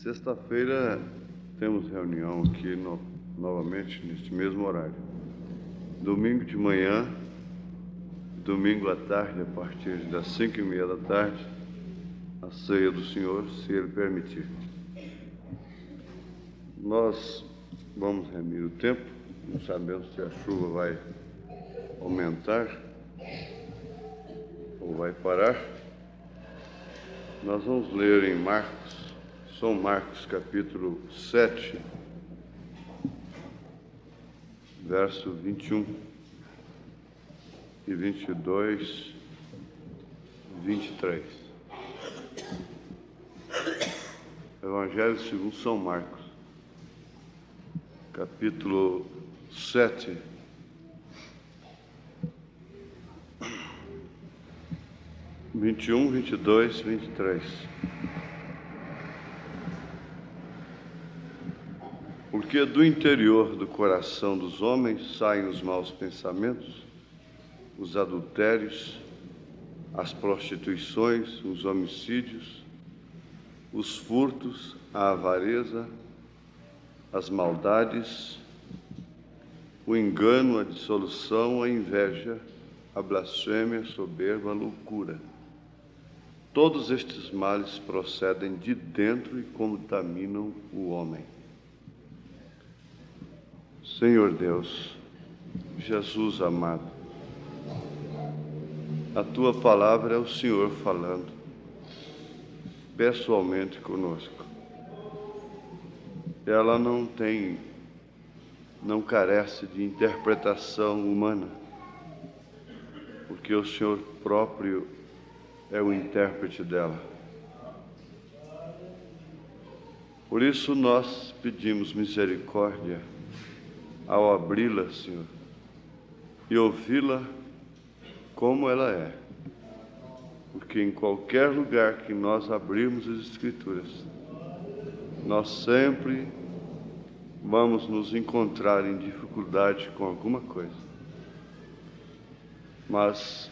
Sexta-feira temos reunião aqui novamente neste mesmo horário. Domingo de manhã, domingo à tarde, a partir das 5h30 da tarde, a ceia do Senhor, se Ele permitir. Nós vamos remir o tempo, não sabemos se a chuva vai aumentar ou vai parar. Nós vamos ler em São Marcos capítulo 7, verso 21 e 22, 23. Evangelho segundo São Marcos, capítulo 7, vinte e um, 22, 23. Porque do interior do coração dos homens saem os maus pensamentos, os adultérios, as prostituições, os homicídios, os furtos, a avareza, as maldades, o engano, a dissolução, a inveja, a blasfêmia, a soberba, a loucura. Todos estes males procedem de dentro e contaminam o homem. Senhor Deus, Jesus amado, a Tua palavra é o Senhor falando pessoalmente conosco. Ela não carece de interpretação humana, porque o Senhor próprio é o intérprete dela. Por isso nós pedimos misericórdia ao abri-la, Senhor, e ouvi-la como ela é. Porque em qualquer lugar que nós abrirmos as Escrituras, nós sempre vamos nos encontrar em dificuldade com alguma coisa. Mas,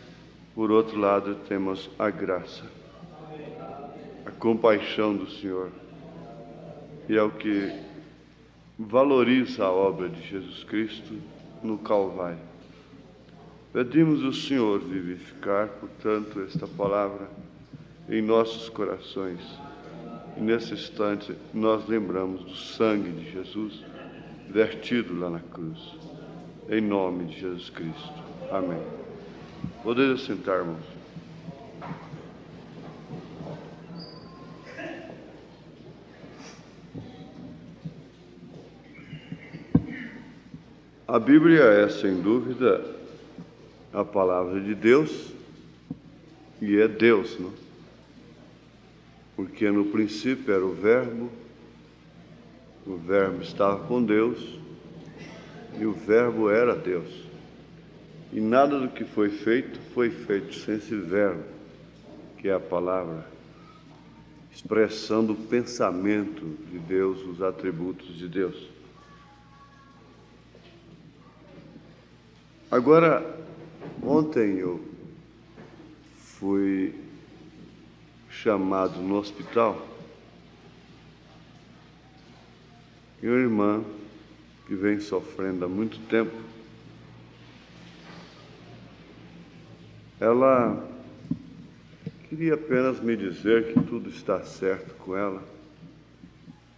por outro lado, temos a graça, a compaixão do Senhor, e é o que valoriza a obra de Jesus Cristo no Calvário. Pedimos ao Senhor vivificar, portanto, esta palavra em nossos corações. E nesse instante nós lembramos do sangue de Jesus vertido lá na cruz. Em nome de Jesus Cristo. Amém. Podeis assentar, irmãos. A Bíblia é, sem dúvida, a palavra de Deus, e é Deus, não? Porque no princípio era o Verbo estava com Deus, e o Verbo era Deus. E nada do que foi feito sem esse Verbo, que é a palavra, expressando o pensamento de Deus, os atributos de Deus. Agora, ontem eu fui chamado no hospital e uma irmã que vem sofrendo há muito tempo, ela queria apenas me dizer que tudo está certo com ela,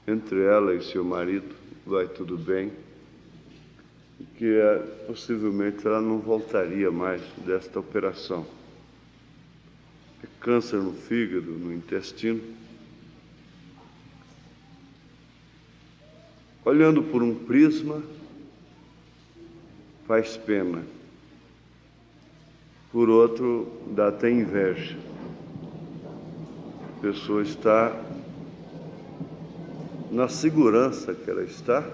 entre ela e seu marido vai tudo bem, e que possivelmente ela não voltaria mais desta operação. É câncer no fígado, no intestino. Olhando por um prisma, faz pena. Por outro, dá até inveja. A pessoa está na segurança que ela está,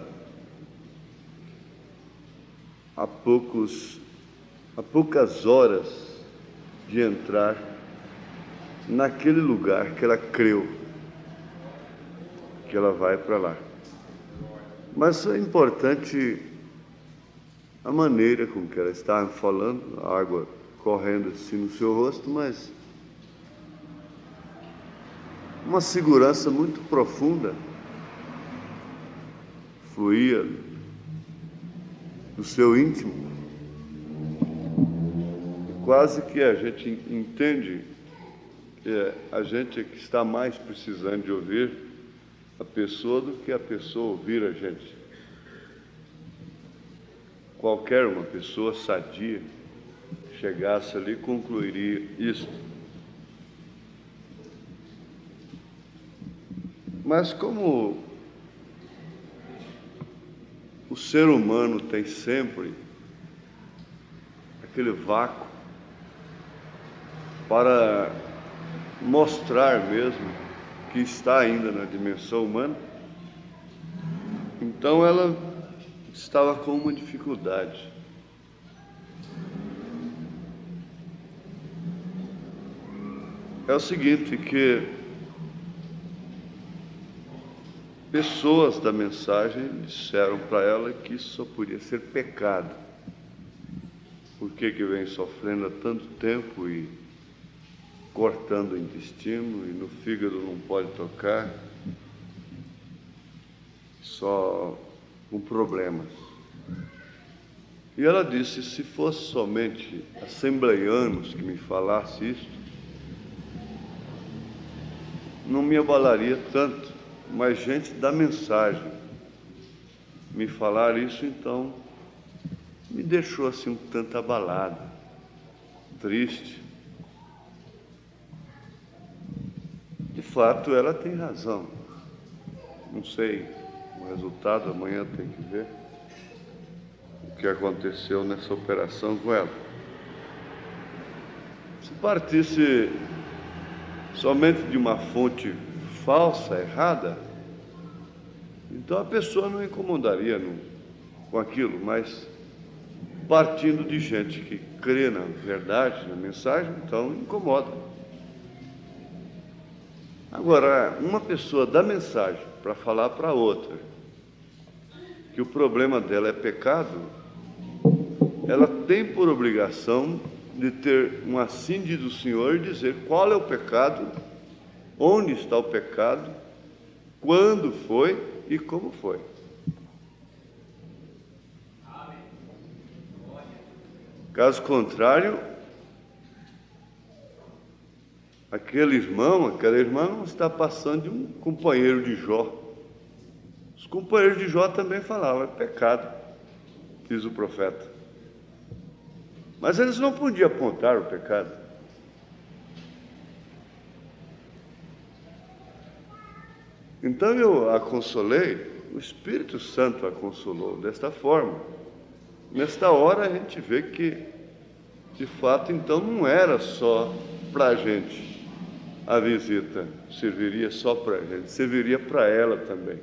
há poucas horas de entrar naquele lugar que ela creu que ela vai para lá. Mas é importante a maneira com que ela está falando, a água correndo assim no seu rosto, mas uma segurança muito profunda fluía do seu íntimo. Quase que a gente entende que a gente é que está mais precisando de ouvir a pessoa do que a pessoa ouvir a gente. Qualquer uma pessoa sadia chegasse ali concluiria isso. Mas como o ser humano tem sempre aquele vácuo para mostrar mesmo que está ainda na dimensão humana, então ela estava com uma dificuldade. É o seguinte, que pessoas da mensagem disseram para ela que isso só podia ser pecado. Por que vem sofrendo há tanto tempo e cortando o intestino e no fígado não pode tocar, só com problemas. E ela disse, se fosse somente assembleianos que me falasse isso, não me abalaria tanto, mas gente da mensagem me falar isso, então me deixou assim um tanto abalado, triste. De fato, ela tem razão. Não sei o resultado, amanhã tem que ver o que aconteceu nessa operação com ela. Se partisse somente de uma fonte falsa, errada, então a pessoa não incomodaria com aquilo, mas partindo de gente que crê na verdade, na mensagem, então incomoda. Agora, uma pessoa dá mensagem para falar para outra que o problema dela é pecado, ela tem por obrigação de ter um assinde do Senhor e dizer qual é o pecado, onde está o pecado, quando foi e como foi. Caso contrário, aquele irmão, aquela irmã não está passando de um companheiro de Jó. Os companheiros de Jó também falavam, é pecado, diz o profeta. Mas eles não podiam apontar o pecado. Então eu a consolei, o Espírito Santo a consolou desta forma. Nesta hora a gente vê que, de fato, então não era só para a gente a visita, serviria só para a gente, serviria para ela também.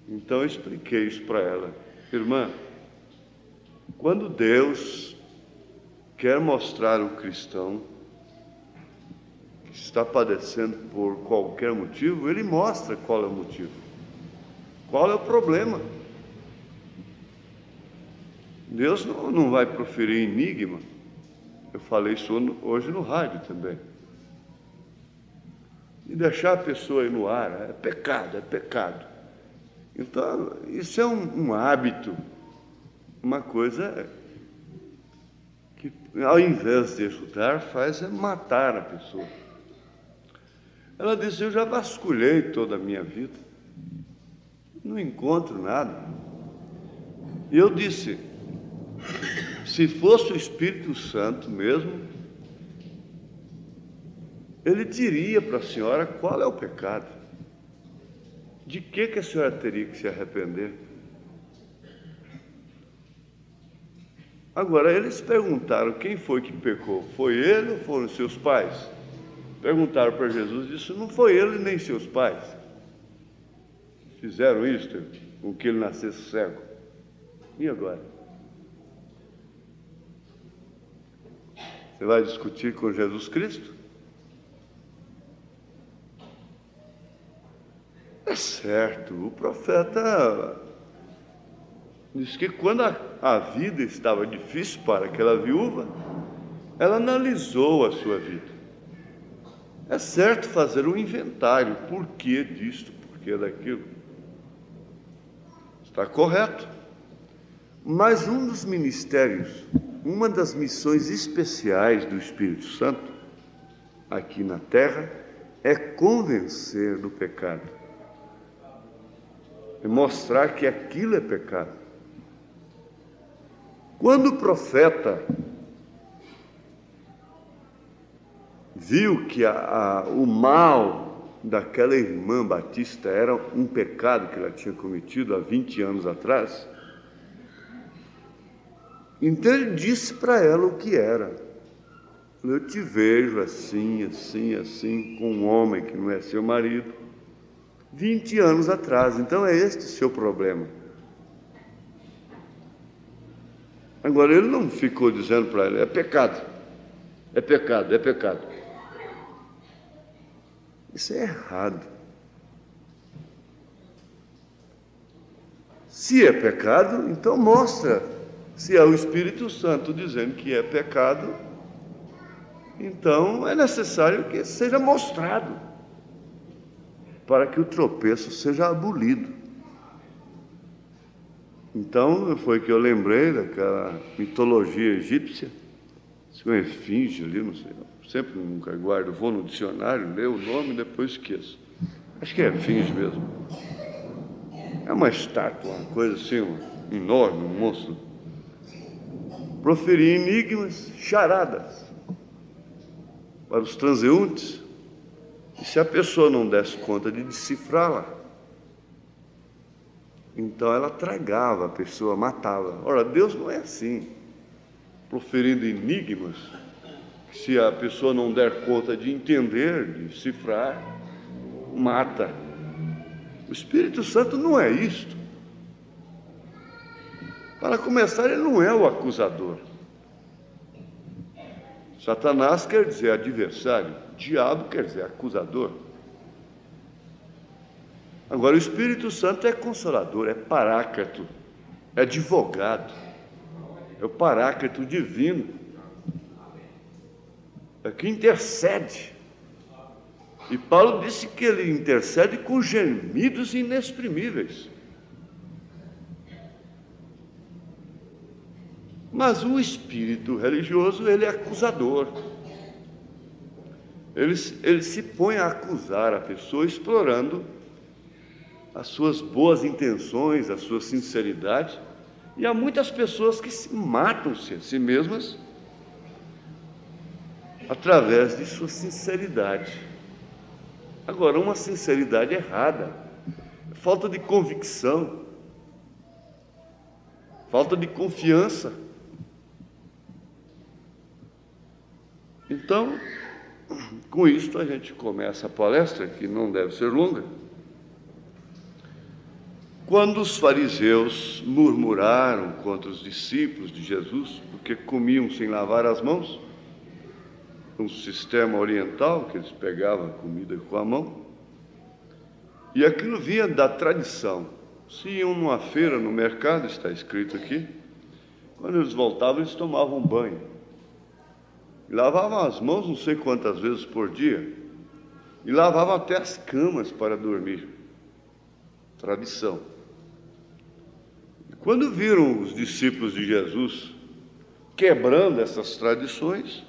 Então eu expliquei isso para ela. Irmã, quando Deus quer mostrar o cristão que está padecendo por qualquer motivo, Ele mostra qual é o motivo, qual é o problema. Deus não vai proferir enigma. Eu falei isso hoje no rádio também. E deixar a pessoa aí no ar, é pecado, é pecado. Então, isso é um hábito, uma coisa que, ao invés de ajudar, faz é matar a pessoa. Ela disse, eu já vasculhei toda a minha vida, não encontro nada. E eu disse, se fosse o Espírito Santo mesmo, ele diria para a senhora qual é o pecado. De que a senhora teria que se arrepender? Agora, eles perguntaram quem foi que pecou. Foi ele ou foram seus pais? Perguntaram para Jesus, disse, não foi ele nem seus pais. Fizeram isso com que ele nascesse cego. E agora? Você vai discutir com Jesus Cristo? É certo, o profeta diz que quando a vida estava difícil para aquela viúva, ela analisou a sua vida. É certo fazer um inventário, por que disto, por que daquilo. Está correto. Mas um dos ministérios, uma das missões especiais do Espírito Santo, aqui na terra, é convencer do pecado. É mostrar que aquilo é pecado. Quando o profeta viu que o mal daquela irmã Batista era um pecado que ela tinha cometido há 20 anos atrás, então ele disse para ela o que era. Eu te vejo assim, assim, assim, com um homem que não é seu marido, 20 anos atrás, então é este o seu problema. Agora, ele não ficou dizendo para ela, é pecado, é pecado, é pecado. Isso é errado. Se é pecado, então mostra. Se é o Espírito Santo dizendo que é pecado, então é necessário que seja mostrado, para que o tropeço seja abolido. Então foi que eu lembrei daquela mitologia egípcia, uma esfinge ali, não sei, sempre nunca guardo, vou no dicionário, leio o nome e depois esqueço. Acho que é esfinge mesmo. É uma estátua, uma coisa assim, enorme, um monstro. Proferia enigmas, charadas para os transeuntes, e se a pessoa não desse conta de decifrá-la, então ela tragava a pessoa, matava. Ora, Deus não é assim, proferindo enigmas, se a pessoa não der conta de entender, de decifrar, mata. O Espírito Santo não é isto. Para começar, ele não é o acusador. Satanás quer dizer adversário, diabo quer dizer acusador. Agora, o Espírito Santo é consolador, é paráclito, é advogado, é o paráclito divino, é que intercede. E Paulo disse que ele intercede com gemidos inexprimíveis. Mas o espírito religioso, ele é acusador. Ele se põe a acusar a pessoa, explorando as suas boas intenções, a sua sinceridade. E há muitas pessoas que matam-se a si mesmas através de sua sinceridade. Agora, uma sinceridade errada, falta de convicção, falta de confiança. Então, com isto a gente começa a palestra, que não deve ser longa. Quando os fariseus murmuraram contra os discípulos de Jesus, porque comiam sem lavar as mãos, um sistema oriental que eles pegavam a comida com a mão, e aquilo vinha da tradição. Se iam numa feira, no mercado, está escrito aqui, quando eles voltavam, eles tomavam banho. Lavavam as mãos não sei quantas vezes por dia, e lavavam até as camas para dormir. Tradição. Quando viram os discípulos de Jesus quebrando essas tradições,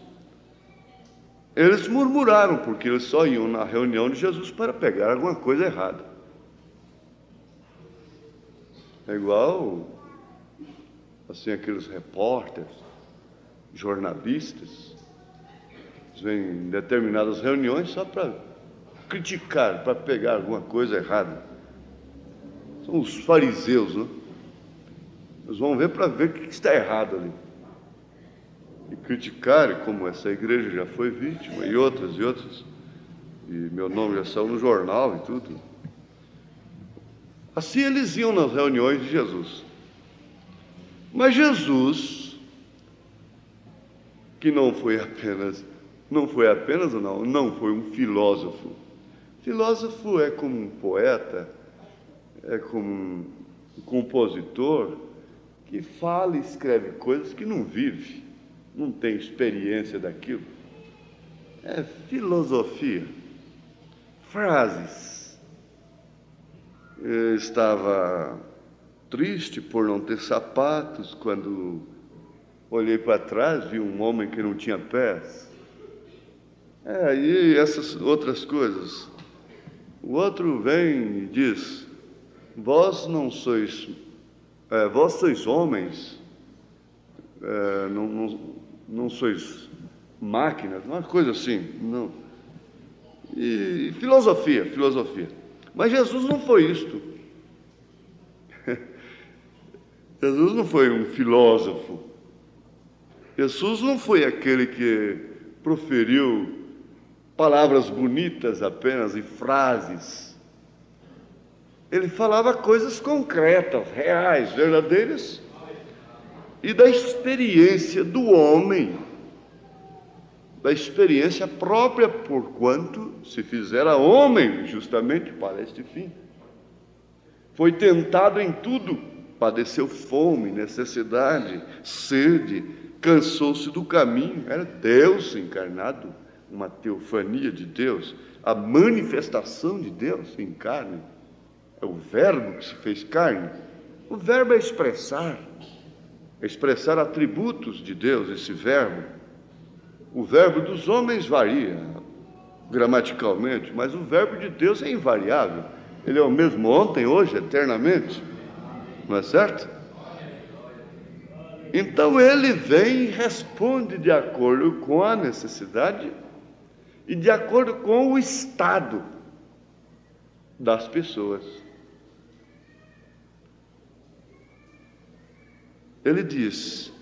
eles murmuraram, porque eles só iam na reunião de Jesus para pegar alguma coisa errada. É igual, assim, aqueles repórteres, jornalistas, vêm em determinadas reuniões só para criticar, para pegar alguma coisa errada. São os fariseus, né? Eles vão ver para ver o que está errado ali. E criticar, como essa igreja já foi vítima, e outras, e meu nome já saiu no jornal e tudo. Assim eles iam nas reuniões de Jesus. Mas Jesus, que não foi um filósofo. Filósofo é como um poeta, é como um compositor que fala e escreve coisas que não vive, não tem experiência daquilo. É filosofia, frases. Eu estava triste por não ter sapatos. Quando olhei para trás, vi um homem que não tinha pés. E essas outras coisas. O outro vem e diz: vós não sois, vós sois homens, não sois máquinas, uma coisa assim. Não. E filosofia. Mas Jesus não foi isto. Jesus não foi um filósofo. Jesus não foi aquele que proferiu palavras bonitas apenas e frases. Ele falava coisas concretas, reais, verdadeiras, e da experiência do homem, da experiência própria, porquanto se fizera homem justamente para este fim. Foi tentado em tudo, padeceu fome, necessidade, sede, cansou-se do caminho. Era Deus encarnado, uma teofania de Deus, a manifestação de Deus em carne. É o Verbo que se fez carne. O Verbo é expressar atributos de Deus, esse Verbo. O verbo dos homens varia gramaticalmente, mas o verbo de Deus é invariável. Ele é o mesmo ontem, hoje, eternamente. Não é certo? Então ele vem e responde de acordo com a necessidade e de acordo com o estado das pessoas. Ele diz: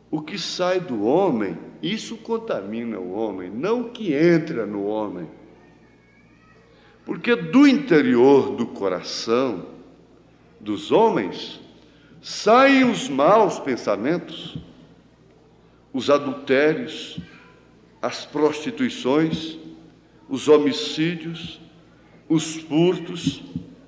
o que sai do homem, isso contamina o homem, não o que entra no homem. Porque do interior do coração dos homens saem os maus pensamentos, os adultérios, as prostituições, os homicídios, os furtos,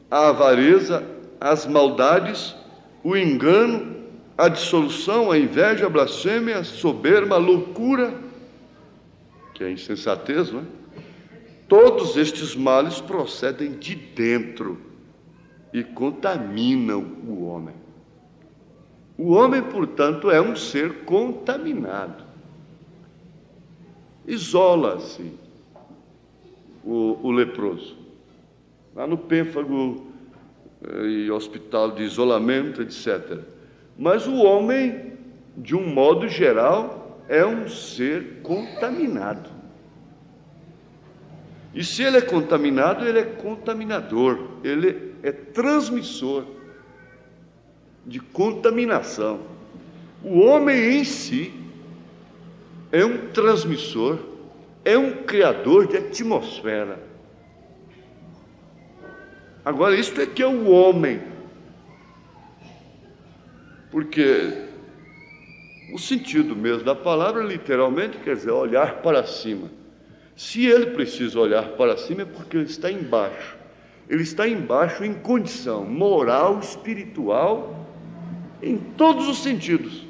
a avareza, as maldades, o engano, a dissolução, a inveja, a blasfêmia, a soberba, a loucura, que é a insensatez, não é? Todos estes males procedem de dentro e contaminam o homem. O homem, portanto, é um ser contaminado. Isola-se o leproso. Lá no Pênfago e hospital de isolamento, etc. Mas o homem, de um modo geral, é um ser contaminado. E se ele é contaminado, ele é contaminador, ele é transmissor de contaminação. O homem em si é um transmissor, é um criador de atmosfera. Agora, isto é que é o homem, porque o sentido mesmo da palavra, literalmente, quer dizer olhar para cima. Se ele precisa olhar para cima, é porque ele está embaixo. Ele está embaixo em condição moral, espiritual, em todos os sentidos.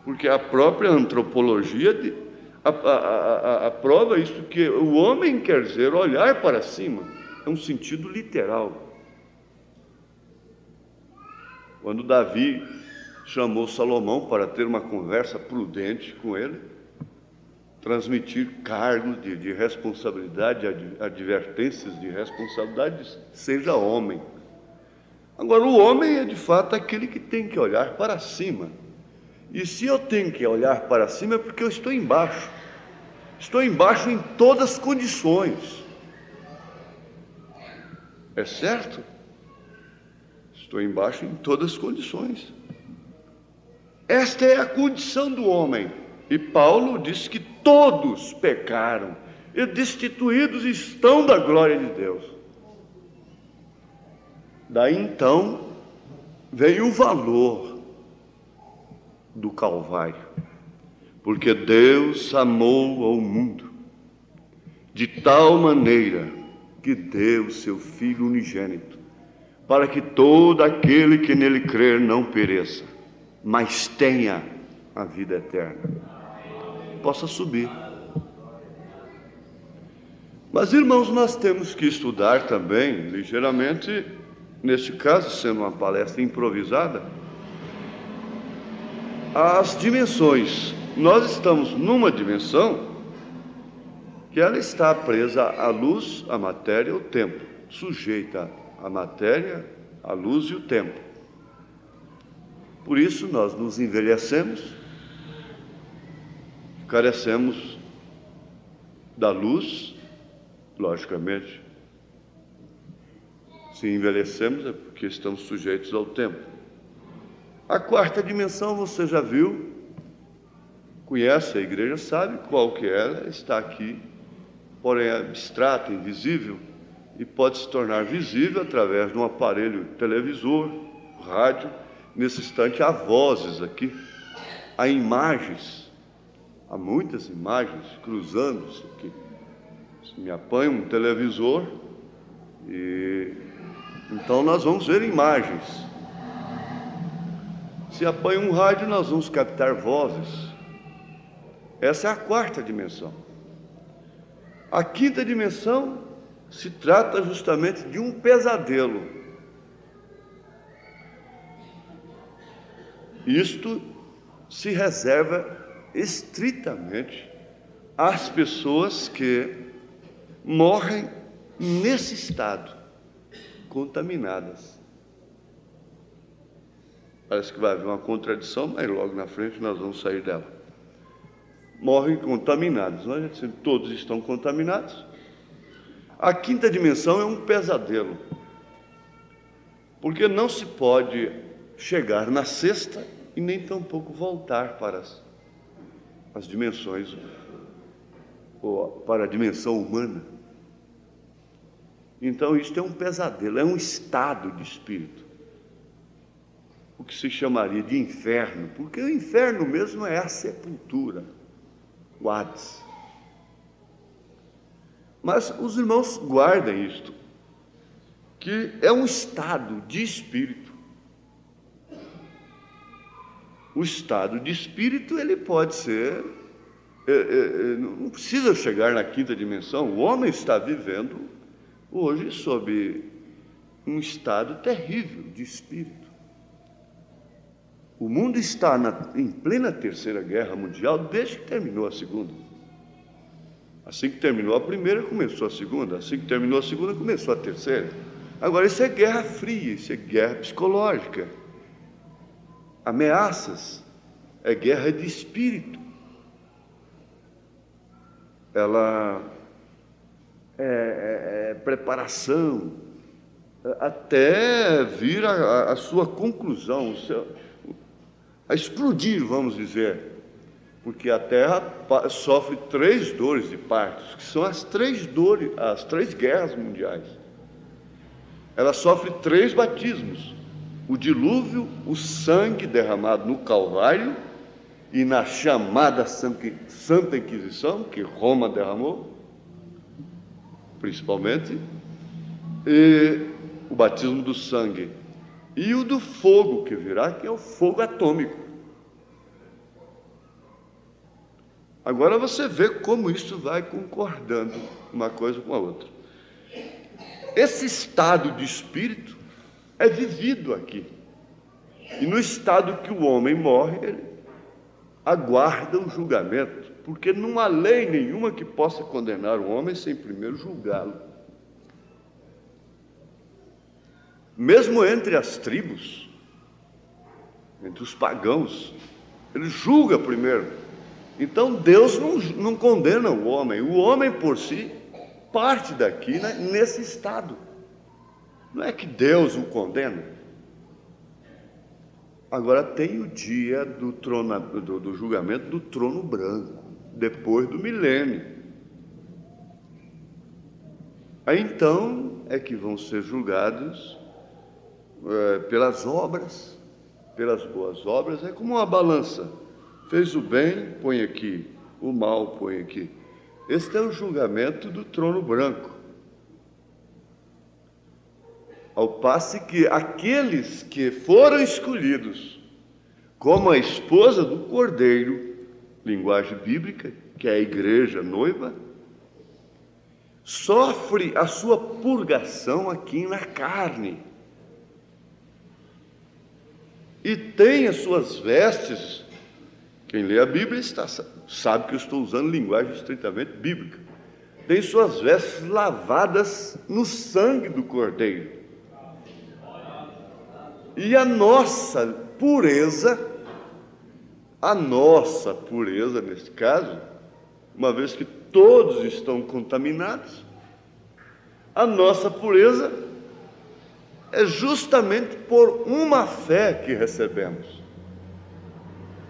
Porque a própria antropologia aprova isso, que o homem quer dizer olhar para cima, é um sentido literal. Quando Davi chamou Salomão para ter uma conversa prudente com ele, transmitir cargos de responsabilidade, advertências de responsabilidade, seja homem. Agora, o homem é de fato aquele que tem que olhar para cima. E se eu tenho que olhar para cima é porque eu estou embaixo. Estou embaixo em todas as condições. É certo? Estou embaixo em todas as condições. Esta é a condição do homem. E Paulo diz que todos pecaram e destituídos estão da glória de Deus. Daí então vem o valor do Calvário, porque Deus amou ao mundo de tal maneira que deu seu Filho unigênito, para que todo aquele que nele crer não pereça, mas tenha a vida eterna. Possa subir. Mas, irmãos, nós temos que estudar também, ligeiramente, neste caso, sendo uma palestra improvisada, as dimensões. Nós estamos numa dimensão que ela está presa à luz, à matéria e ao tempo, sujeita à matéria, à luz e o tempo. Por isso nós nos envelhecemos, carecemos da luz, logicamente. Se envelhecemos é porque estamos sujeitos ao tempo. A quarta dimensão você já viu, conhece a igreja, sabe qual que é, ela está aqui, porém é abstrata, invisível, e pode se tornar visível através de um aparelho televisor, rádio. Nesse instante há vozes aqui, há imagens, há muitas imagens cruzando-se aqui. Se me apanha um televisor, e então nós vamos ver imagens. Se apanha um rádio, nós vamos captar vozes. Essa é a quarta dimensão. A quinta dimensão se trata justamente de um pesadelo. Isto se reserva estritamente às pessoas que morrem nesse estado, contaminadas. Parece que vai haver uma contradição, mas logo na frente nós vamos sair dela. Morrem contaminados. Nós já dizemos, todos estão contaminados. A quinta dimensão é um pesadelo, porque não se pode chegar na sexta e nem tampouco voltar para as dimensões, ou para a dimensão humana. Então isto é um pesadelo, é um estado de espírito, o que se chamaria de inferno, porque o inferno mesmo é a sepultura, o Hades. Mas os irmãos guardem isto, que é um estado de espírito. O estado de espírito, ele pode ser, não precisa chegar na quinta dimensão. O homem está vivendo hoje sob um estado terrível de espírito. O mundo está em plena Terceira Guerra Mundial desde que terminou a Segunda. Assim que terminou a primeira, começou a segunda. Assim que terminou a segunda, começou a terceira. Agora, isso é guerra fria, isso é guerra psicológica. Ameaças, é guerra de espírito. Ela é preparação, até vir a sua conclusão, a explodir, vamos dizer, porque a Terra sofre 3 dores de partos, que são as 3 guerras mundiais. Ela sofre 3 batismos: o dilúvio, o sangue derramado no Calvário e na chamada Santa Inquisição, que Roma derramou, principalmente, e o batismo do sangue, e o do fogo que virá, que é o fogo atômico. Agora você vê como isso vai concordando uma coisa com a outra. Esse estado de espírito é vivido aqui. E no estado que o homem morre, ele aguarda o julgamento, porque não há lei nenhuma que possa condenar o homem sem primeiro julgá-lo. Mesmo entre as tribos, entre os pagãos, ele julga primeiro. Então Deus não condena o homem por si parte daqui, né, nesse estado. Não é que Deus o condena. Agora tem o dia do julgamento do trono branco, depois do milênio. Aí então é que vão ser julgados pelas obras, pelas boas obras. É como uma balança: fez o bem, põe aqui; o mal, põe aqui. Este é o julgamento do trono branco. Ao passo que aqueles que foram escolhidos como a esposa do Cordeiro, linguagem bíblica, que é a igreja noiva, sofre a sua purgação aqui na carne, e tem as suas vestes. Quem lê a Bíblia sabe que eu estou usando linguagem estritamente bíblica. Tem suas vestes lavadas no sangue do Cordeiro. E a nossa pureza nesse caso, uma vez que todos estão contaminados, a nossa pureza é justamente por uma fé que recebemos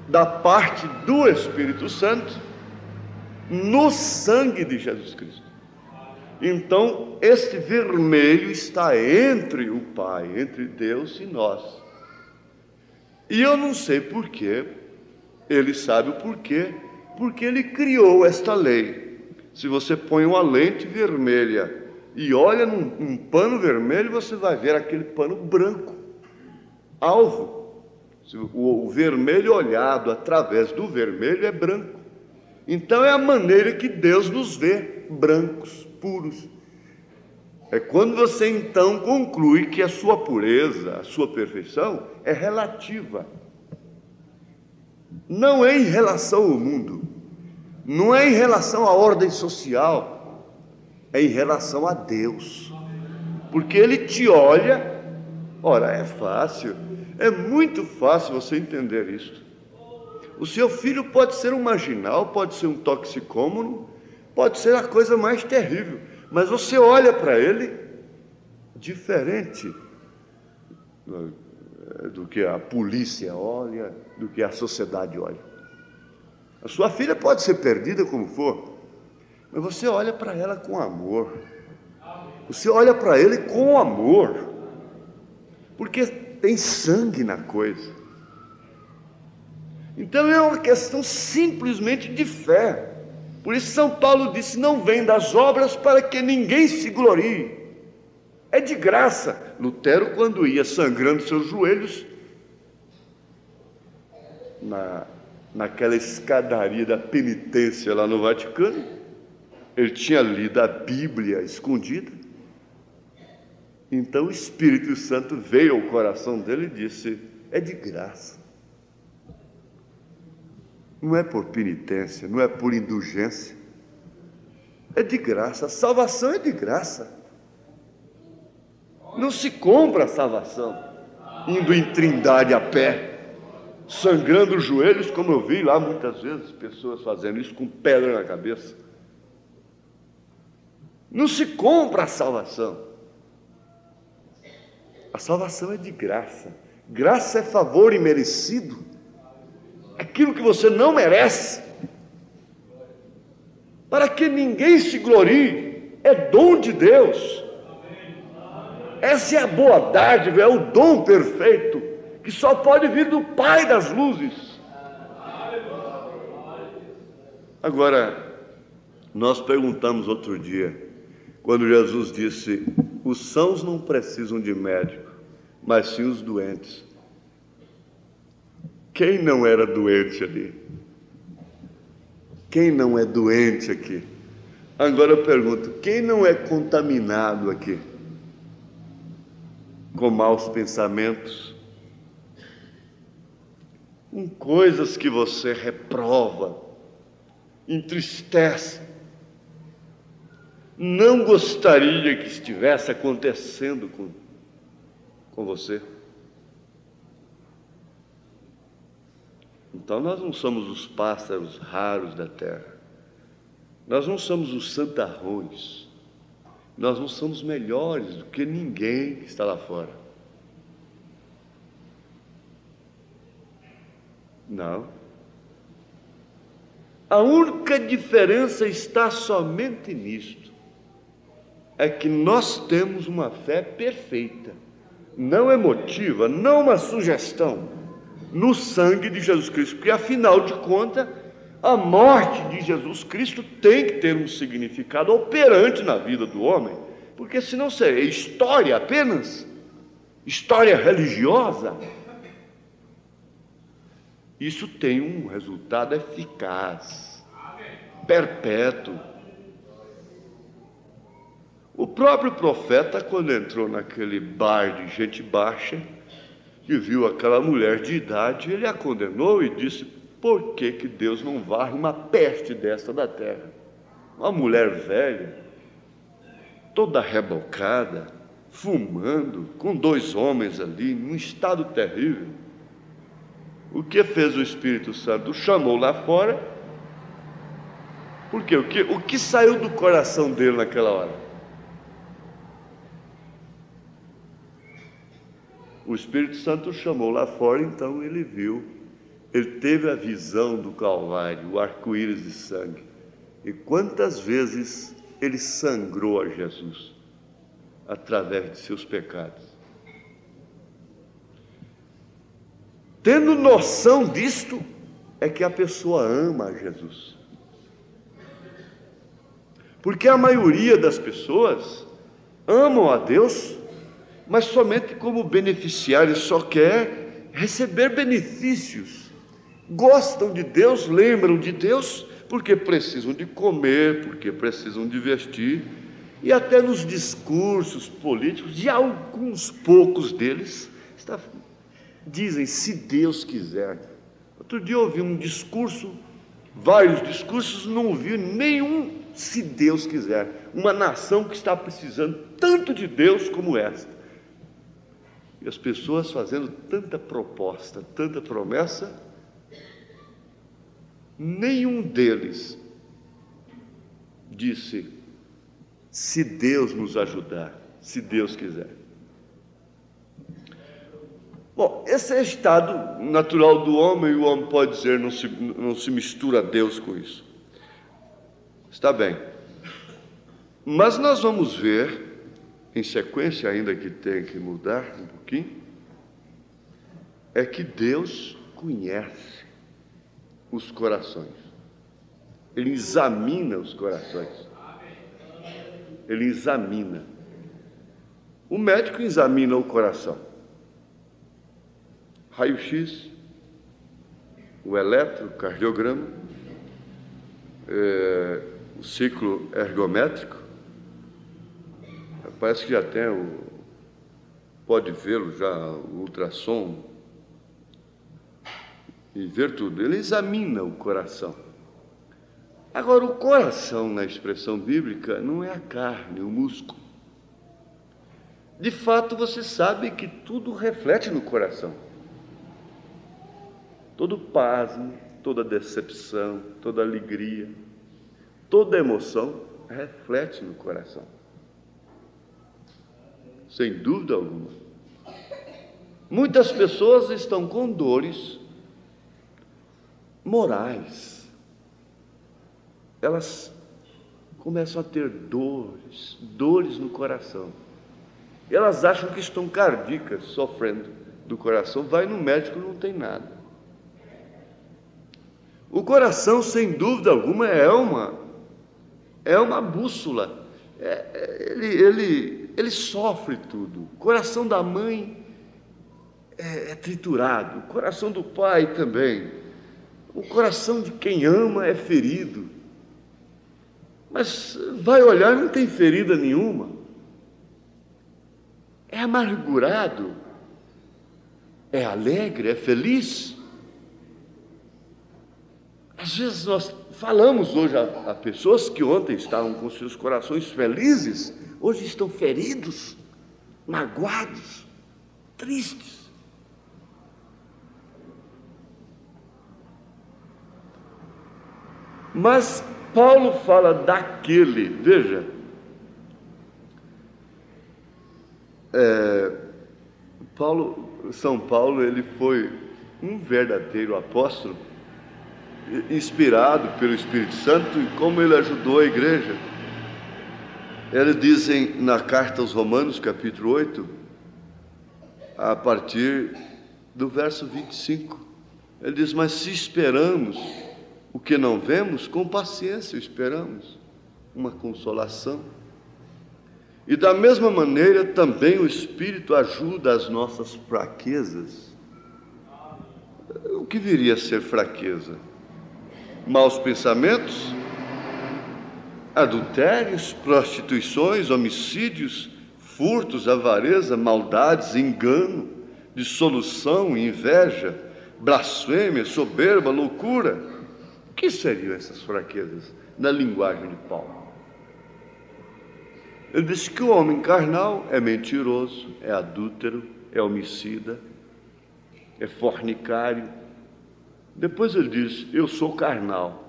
da parte do Espírito Santo no sangue de Jesus Cristo. Então, este vermelho está entre o Pai, entre Deus e nós. E eu não sei porquê, Ele sabe o porquê, porque Ele criou esta lei. Se você põe uma lente vermelha e olha num pano vermelho, você vai ver aquele pano branco, alvo. O vermelho olhado através do vermelho é branco. Então é a maneira que Deus nos vê, brancos, puros. É quando você então conclui que a sua pureza, a sua perfeição é relativa. Não é em relação ao mundo, não é em relação à ordem social, é em relação a Deus. Porque Ele te olha, ora, é fácil, é muito fácil você entender isso. O seu filho pode ser um marginal, pode ser um toxicômano, pode ser a coisa mais terrível, mas você olha para ele diferente do que a polícia olha, do que a sociedade olha. A sua filha pode ser perdida como for, mas você olha para ela com amor. Você olha para ele com amor, porque tem sangue na coisa. Então é uma questão simplesmente de fé. Por isso São Paulo disse: não vem das obras para que ninguém se glorie. É de graça. Lutero, quando ia sangrando seus joelhos naquela escadaria da penitência lá no Vaticano, ele tinha lido a Bíblia escondida. Então o Espírito Santo veio ao coração dele e disse: é de graça. Não é por penitência, não é por indulgência. É de graça, a salvação é de graça. Não se compra a salvação indo em Trindade a pé, sangrando os joelhos, como eu vi lá muitas vezes, pessoas fazendo isso com pedra na cabeça. Não se compra a salvação. A salvação é de graça. Graça é favor imerecido. Aquilo que você não merece, para que ninguém se glorie, é dom de Deus. Essa é a boa dádiva, é o dom perfeito, que só pode vir do Pai das luzes. Agora, nós perguntamos outro dia, quando Jesus disse: os sãos não precisam de médico, mas sim os doentes. Quem não era doente ali? Quem não é doente aqui? Agora eu pergunto: quem não é contaminado aqui? Com maus pensamentos, com coisas que você reprova, entristece, não gostaria que estivesse acontecendo com você. Então nós não somos os pássaros raros da terra, nós não somos os santarrões, nós não somos melhores do que ninguém que está lá fora. Não. A única diferença está somente nisto, é que nós temos uma fé perfeita, não emotiva, não uma sugestão, no sangue de Jesus Cristo, porque afinal de contas, a morte de Jesus Cristo tem que ter um significado operante na vida do homem, porque senão seria história apenas, história religiosa. Isso tem um resultado eficaz, perpétuo. O próprio profeta, quando entrou naquele bar de gente baixa, que viu aquela mulher de idade, ele a condenou e disse: por que que Deus não varre uma peste desta da terra? Uma mulher velha, toda rebocada, fumando, com 2 homens ali, num estado terrível. O que fez o Espírito Santo? Chamou lá fora. Por quê? O que saiu do coração dele naquela hora? O Espírito Santo chamou lá fora, então ele viu, ele teve a visão do Calvário, o arco-íris de sangue. E quantas vezes ele sangrou a Jesus através de seus pecados. Tendo noção disto, é que a pessoa ama a Jesus. Porque a maioria das pessoas amam a Deus, mas somente como beneficiário, só quer receber benefícios. Gostam de Deus, lembram de Deus, porque precisam de comer, porque precisam de vestir, e até nos discursos políticos, de alguns poucos deles, dizem, se Deus quiser. Outro dia eu ouvi um discurso, vários discursos, não ouvi nenhum, se Deus quiser. Uma nação que está precisando tanto de Deus como esta. E as pessoas fazendo tanta proposta, tanta promessa, nenhum deles disse, se Deus nos ajudar, se Deus quiser. Bom, esse é o estado natural do homem, e o homem pode dizer, não se mistura a Deus com isso. Está bem. Mas nós vamos ver, em sequência, ainda que tem que mudar um pouquinho, é que Deus conhece os corações. Ele examina os corações. Ele examina. O médico examina o coração. Raio-X, o eletrocardiograma, o ciclo ergométrico. Parece que já tem pode vê-lo já, o ultrassom, e ver tudo. Ele examina o coração. Agora, o coração, na expressão bíblica, não é a carne, o músculo. De fato, você sabe que tudo reflete no coração. Todo pasmo, toda decepção, toda alegria, toda emoção reflete no coração. Sem dúvida alguma. Muitas pessoas estão com dores morais. Elas começam a ter dores no coração. Elas acham que estão cardíacas, sofrendo do coração. Vai no médico, não tem nada. O coração, sem dúvida alguma, é uma bússola. Ele sofre tudo. O coração da mãe é triturado, o coração do pai também. O coração de quem ama é ferido. Mas vai olhar, não tem ferida nenhuma. É amargurado, é alegre, é feliz. Às vezes nós falamos hoje a pessoas que ontem estavam com seus corações felizes, hoje estão feridos, magoados, tristes. Mas Paulo fala daquele, veja, São Paulo, ele foi um verdadeiro apóstolo, inspirado pelo Espírito Santo, e como ele ajudou a igreja. Eles dizem na carta aos Romanos, capítulo 8, a partir do verso 25, ele diz, mas se esperamos o que não vemos, com paciência esperamos uma consolação. E da mesma maneira também o Espírito ajuda as nossas fraquezas. O que viria a ser fraqueza? Maus pensamentos, adultérios, prostituições, homicídios, furtos, avareza, maldades, engano, dissolução, inveja, blasfêmia, soberba, loucura. O que seriam essas fraquezas na linguagem de Paulo? Ele disse que o homem carnal é mentiroso, é adúltero, é homicida, é fornicário. Depois ele diz: eu sou carnal.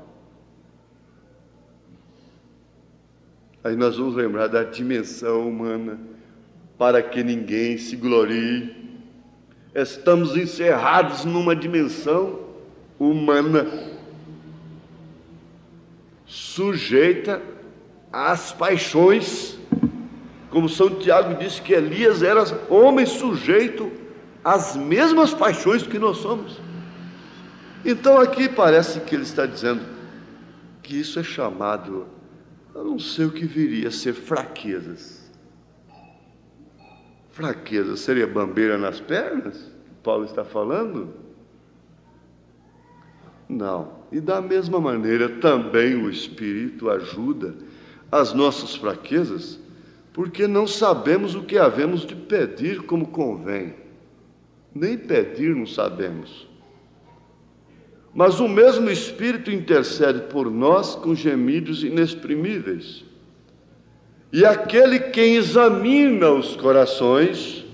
Aí nós vamos lembrar da dimensão humana, para que ninguém se glorie. Estamos encerrados numa dimensão humana, sujeita às paixões, como São Tiago disse que Elias era homem sujeito às mesmas paixões que nós somos. Então aqui parece que ele está dizendo que isso é chamado, eu não sei o que viria a ser fraquezas. Fraqueza seria bambeira nas pernas, que Paulo está falando? Não. E da mesma maneira também o Espírito ajuda as nossas fraquezas, porque não sabemos o que havemos de pedir como convém. Nem pedir não sabemos. Mas o mesmo Espírito intercede por nós com gemidos inexprimíveis. E aquele quem examina os corações,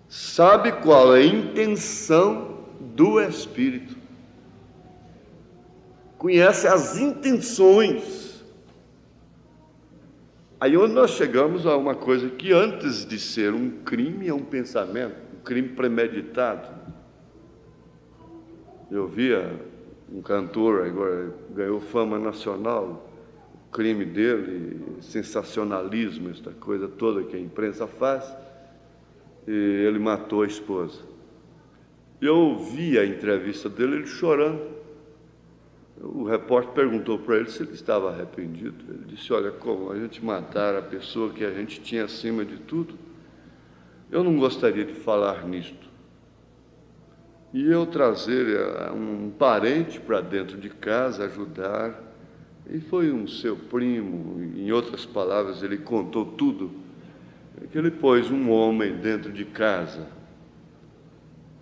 sabe qual é a intenção do Espírito. Conhece as intenções. Aí onde nós chegamos a uma coisa que antes de ser um crime é um pensamento, um crime premeditado. Eu via um cantor, agora ganhou fama nacional, o crime dele, sensacionalismo, esta coisa toda que a imprensa faz, e ele matou a esposa. Eu ouvi a entrevista dele, ele chorando. O repórter perguntou para ele se ele estava arrependido. Ele disse: olha, como a gente matar a pessoa que a gente tinha acima de tudo, eu não gostaria de falar nisto. E eu trazer um parente para dentro de casa, ajudar, e foi um seu primo, em outras palavras, ele contou tudo, que ele pôs um homem dentro de casa,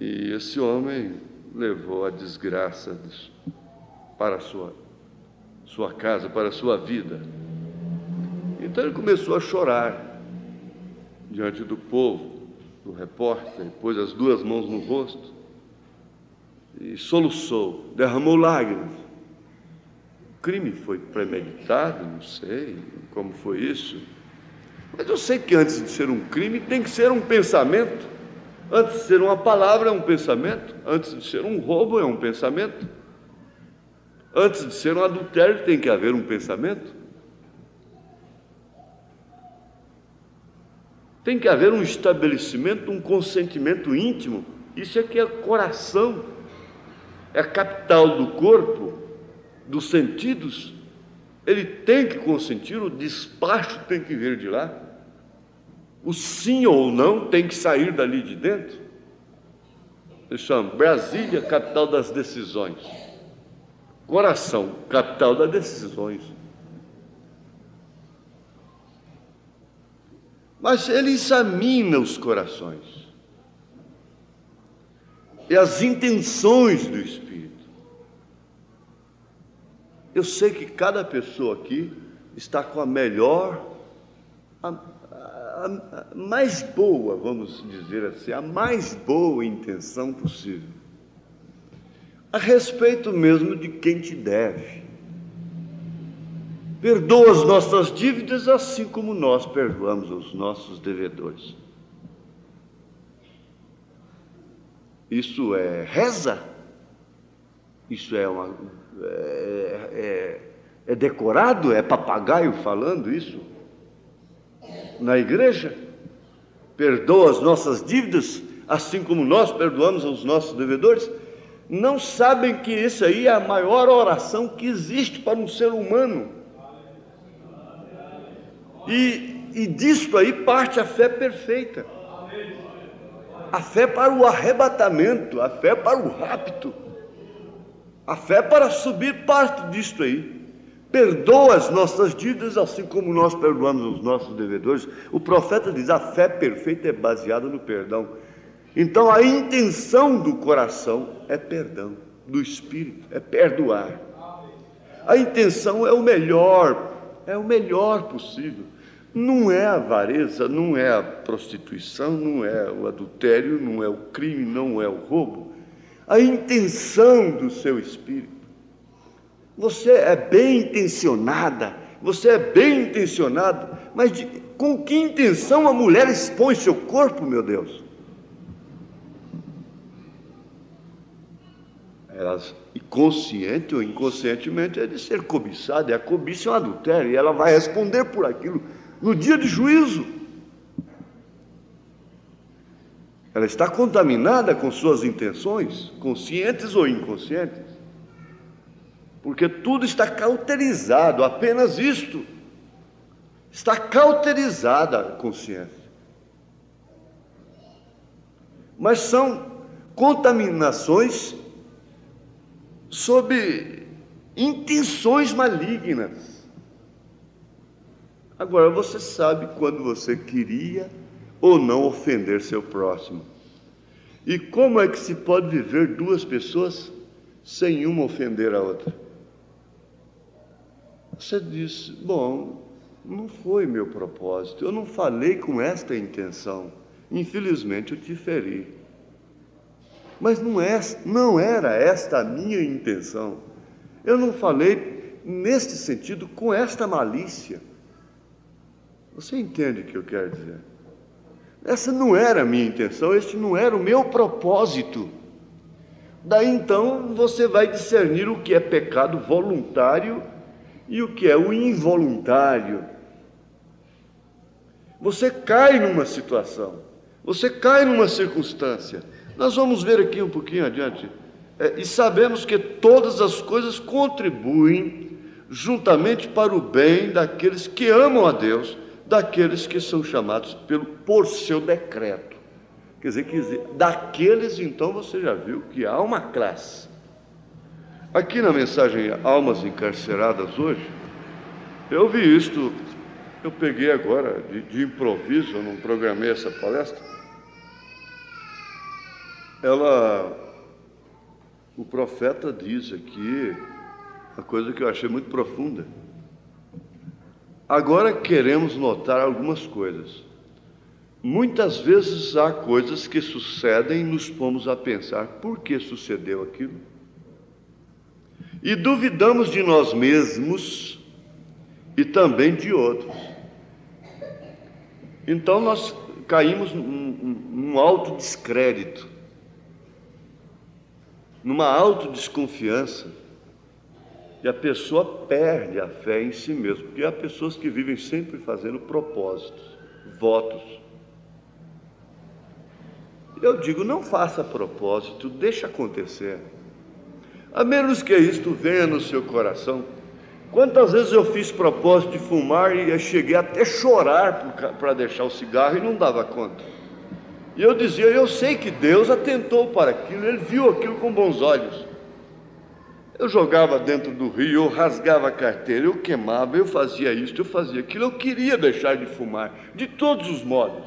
e esse homem levou a desgraça para a sua casa, para a sua vida. Então ele começou a chorar diante do povo, do repórter, pôs as duas mãos no rosto e soluçou, derramou lágrimas. O crime foi premeditado, não sei como foi isso, mas eu sei que antes de ser um crime tem que ser um pensamento. Antes de ser uma palavra é um pensamento, antes de ser um roubo é um pensamento, antes de ser um adultério tem que haver um pensamento. Tem que haver um estabelecimento, um consentimento íntimo. Isso é que é coração, é a capital do corpo, dos sentidos. Ele tem que consentir, o despacho tem que vir de lá. O sim ou não tem que sair dali de dentro. Ele chama Brasília, capital das decisões. Coração, capital das decisões. Mas ele examina os corações e as intenções do Espírito. Eu sei que cada pessoa aqui está com a melhor, a mais boa, vamos dizer assim, a mais boa intenção possível, a respeito mesmo de quem te deve. Perdoa as nossas dívidas assim como nós perdoamos os nossos devedores. Isso é reza? Isso é decorado? É papagaio falando isso? Na igreja? Perdoa as nossas dívidas assim como nós perdoamos os nossos devedores? Não sabem que isso aí é a maior oração que existe para um ser humano. E disso aí parte a fé perfeita. A fé para o arrebatamento, a fé para o rapto, a fé para subir, parte disto aí. perdoa as nossas dívidas, assim como nós perdoamos os nossos devedores. O profeta diz: a fé perfeita é baseada no perdão. Então a intenção do coração é perdão, do espírito é perdoar. A intenção é o melhor possível. Não é a avareza, não é a prostituição, não é o adultério, não é o crime, não é o roubo. A intenção do seu espírito. Você é bem intencionada, você é bem intencionado, mas com que intenção a mulher expõe seu corpo, meu Deus? Elas, consciente ou inconscientemente, é de ser cobiçada, e a cobiça é um adultério, e ela vai responder por aquilo no dia de juízo. Ela está contaminada com suas intenções, conscientes ou inconscientes, porque tudo está cauterizado, apenas isto. Está cauterizada a consciência. Mas são contaminações sob intenções malignas. Agora, você sabe quando você queria ou não ofender seu próximo. E como é que se pode viver duas pessoas sem uma ofender a outra? Você diz: bom, não foi meu propósito, eu não falei com esta intenção, infelizmente eu te feri. Mas não era esta a minha intenção. Eu não falei neste sentido com esta malícia. Você entende o que eu quero dizer? Essa não era a minha intenção, este não era o meu propósito. Daí então você vai discernir o que é pecado voluntário e o que é o involuntário. Você cai numa situação, você cai numa circunstância. Nós vamos ver aqui um pouquinho adiante. E sabemos que todas as coisas contribuem juntamente para o bem daqueles que amam a Deus, daqueles que são chamados por seu decreto. Quer dizer, daqueles, então, você já viu que há uma classe. Aqui na mensagem Almas Encarceradas hoje, eu vi isto, eu peguei agora de improviso, eu não programei essa palestra. O profeta diz aqui uma coisa que eu achei muito profunda. Agora queremos notar algumas coisas. Muitas vezes há coisas que sucedem e nos pomos a pensar: por que sucedeu aquilo? E duvidamos de nós mesmos e também de outros. Então nós caímos num autodescrédito, numa autodesconfiança, e a pessoa perde a fé em si mesma, porque há pessoas que vivem sempre fazendo propósitos, votos. Eu digo: não faça propósito, deixa acontecer, a menos que isto venha no seu coração. Quantas vezes eu fiz propósito de fumar e eu cheguei até chorar para deixar o cigarro e não dava conta. E eu dizia: eu sei que Deus atentou para aquilo, Ele viu aquilo com bons olhos. Eu jogava dentro do rio, eu rasgava a carteira, eu queimava, eu fazia isso, eu fazia aquilo. Eu queria deixar de fumar, de todos os modos.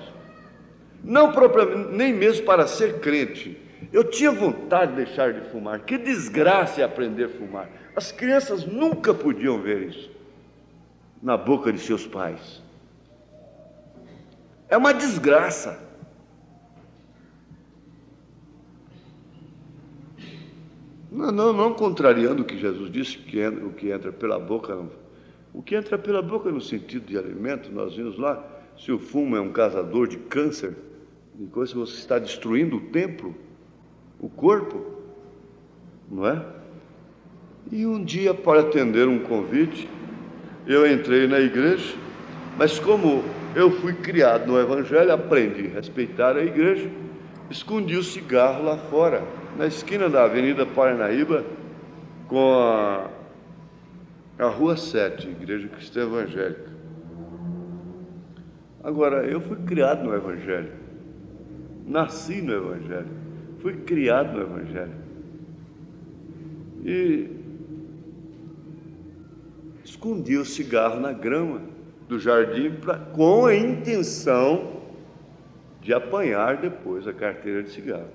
Não propriamente, nem mesmo para ser crente. Eu tinha vontade de deixar de fumar. Que desgraça é aprender a fumar. As crianças nunca podiam ver isso na boca de seus pais. É uma desgraça. Não contrariando o que Jesus disse, que o que entra pela boca, o que entra pela boca no sentido de alimento. Nós vimos lá, se o fumo é um causador de câncer, depois você está destruindo o templo, o corpo, não é? E um dia, para atender um convite, eu entrei na igreja, mas como eu fui criado no Evangelho, aprendi a respeitar a igreja, escondi o cigarro lá fora, na esquina da Avenida Paranaíba, com a Rua 7, Igreja Cristã Evangélica. Agora, eu fui criado no Evangelho, nasci no Evangelho, fui criado no Evangelho. E escondia o cigarro na grama do jardim com a intenção de apanhar depois a carteira de cigarro.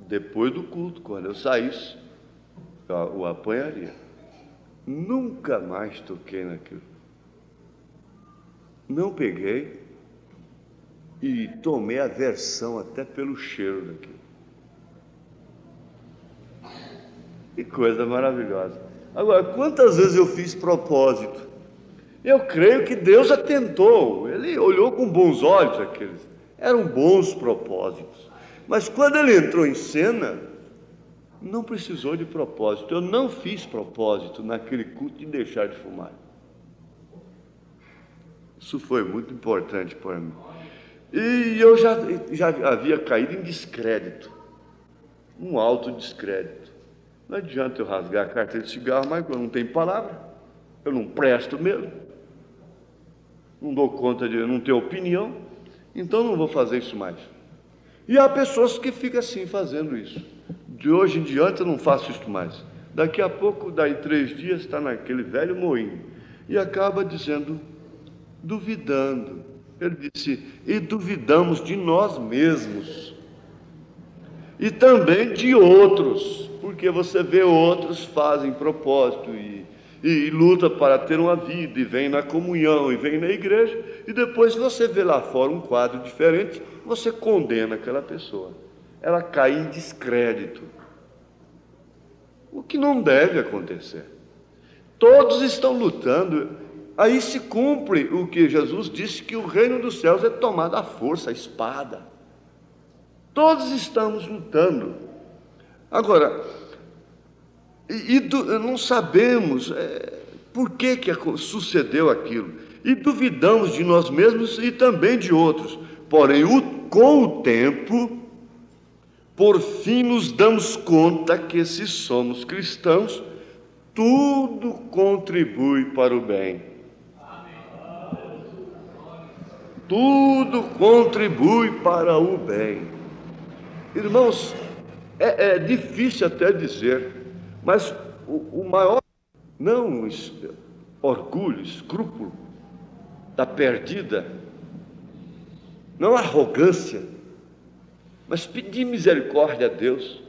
Depois do culto, quando eu saísse, eu o apanharia. Nunca mais toquei naquilo. Não peguei e tomei aversão até pelo cheiro daquilo. Que coisa maravilhosa. Agora, quantas vezes eu fiz propósito? Eu creio que Deus atentou, Ele olhou com bons olhos aqueles. Eram bons propósitos. Mas quando Ele entrou em cena, não precisou de propósito. Eu não fiz propósito naquele culto de deixar de fumar. Isso foi muito importante para mim. E eu já havia caído em descrédito, um alto descrédito. Não adianta eu rasgar a carteira de cigarro, mas eu não tenho palavra, eu não presto mesmo, não dou conta de não ter opinião, então não vou fazer isso mais. E há pessoas que ficam assim fazendo isso. De hoje em diante eu não faço isso mais. Daqui a pouco, daí 3 dias, está naquele velho moinho e acaba dizendo, duvidando. Ele disse, e duvidamos de nós mesmos e também de outros, porque você vê outros fazem propósito e luta para ter uma vida, e vem na comunhão, e vem na igreja, e depois você vê lá fora um quadro diferente, você condena aquela pessoa, ela cai em descrédito, o que não deve acontecer. Todos estão lutando. Aí se cumpre o que Jesus disse, que o reino dos céus é tomado à força, à espada. Todos estamos lutando. Agora, não sabemos por que sucedeu aquilo. E duvidamos de nós mesmos e também de outros. Porém, com o tempo, por fim nos damos conta que se somos cristãos, tudo contribui para o bem. Tudo contribui para o bem. Irmãos, é difícil até dizer, mas o maior, não orgulho, escrúpulo da perdida, não arrogância, mas pedir misericórdia a Deus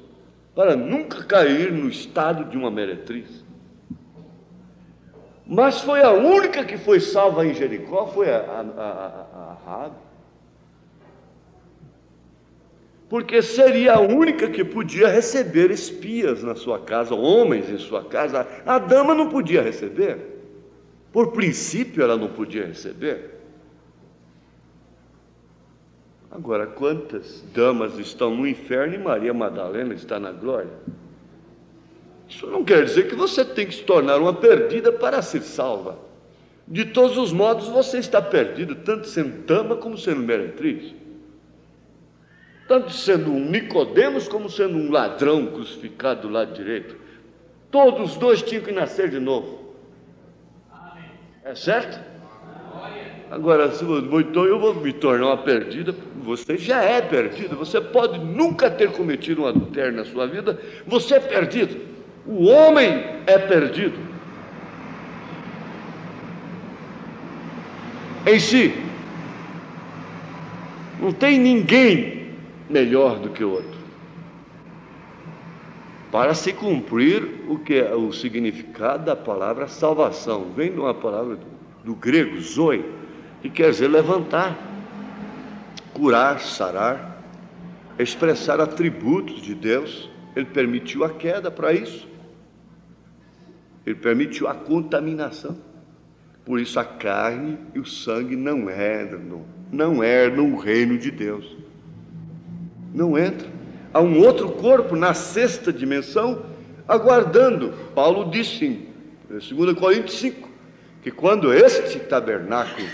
para nunca cair no estado de uma meretriz. Mas foi a única que foi salva em Jericó, foi a Raabe. Porque seria a única que podia receber espias na sua casa, homens em sua casa. A dama não podia receber. Por princípio, ela não podia receber. Agora, quantas damas estão no inferno e Maria Madalena está na glória? Isso não quer dizer que você tem que se tornar uma perdida para ser salva. De todos os modos, você está perdido, tanto sendo dama como sendo meretriz. Tanto sendo um Nicodemos como sendo um ladrão crucificado do lado direito. Todos os dois tinham que nascer de novo. É certo? Agora, então eu vou me tornar uma perdida. Você já é perdido. Você pode nunca ter cometido um adultério na sua vida. Você é perdido. O homem é perdido em si. Não tem ninguém melhor do que o outro. Para se cumprir o que é o significado da palavra salvação, vem de uma palavra do grego, zoe, que quer dizer levantar, curar, sarar, expressar atributos de Deus. Ele permitiu a queda para isso. Ele permitiu a contaminação. Por isso a carne e o sangue não herdam o reino de Deus. Não entra. Há um outro corpo na 6ª dimensão aguardando. Paulo disse em 2 Coríntios 5 que quando este tabernáculo,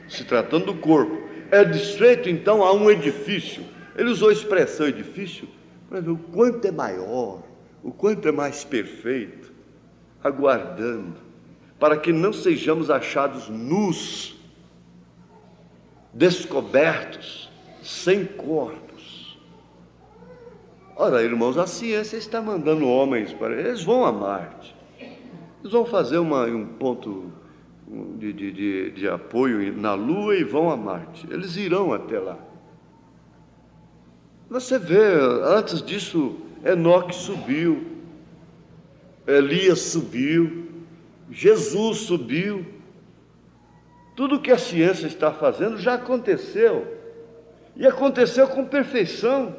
se tratando do corpo, é desfeito, então há um edifício. Ele usou a expressão edifício para ver o quanto é maior, o quanto é mais perfeito, aguardando, para que não sejamos achados nus, descobertos, sem corpos. Ora, irmãos, a ciência está mandando homens para... Eles vão a Marte. Eles vão fazer um ponto de apoio na Lua e vão a Marte. Eles irão até lá. Você vê, antes disso, Enoque subiu, Elias subiu, Jesus subiu. Tudo que a ciência está fazendo já aconteceu. E aconteceu com perfeição.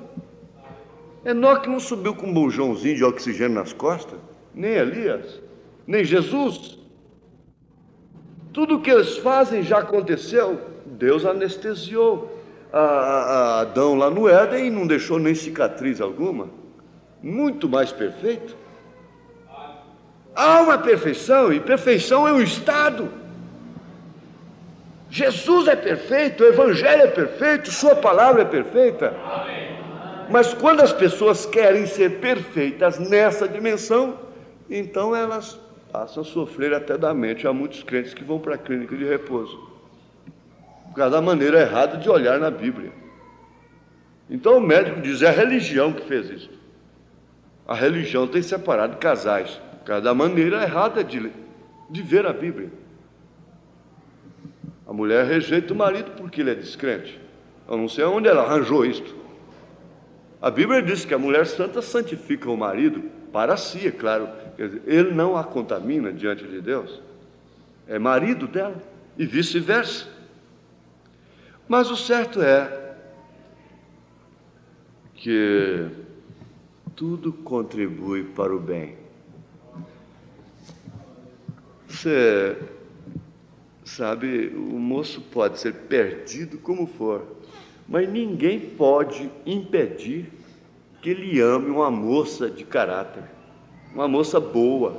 Enoque não subiu com um bujãozinho de oxigênio nas costas, nem Elias, nem Jesus. Tudo que eles fazem já aconteceu. Deus anestesiou a Adão lá no Éden e não deixou nem cicatriz alguma. Muito mais perfeito. Há uma perfeição, e perfeição é um estado. Jesus é perfeito, o Evangelho é perfeito, sua palavra é perfeita. Mas quando as pessoas querem ser perfeitas nessa dimensão, então elas passam a sofrer até da mente. Há muitos crentes que vão para a clínica de repouso por causa da maneira errada de olhar na Bíblia. Então o médico diz, é a religião que fez isso. A religião tem separado casais por causa da maneira errada de ver a Bíblia. A mulher rejeita o marido porque ele é descrente. Eu não sei onde ela arranjou isto. A Bíblia diz que a mulher santa santifica o marido para si, é claro. Quer dizer, ele não a contamina diante de Deus. É marido dela e vice-versa. Mas o certo é que tudo contribui para o bem. Você sabe, o moço pode ser perdido como for, mas ninguém pode impedir que ele ame uma moça de caráter, uma moça boa.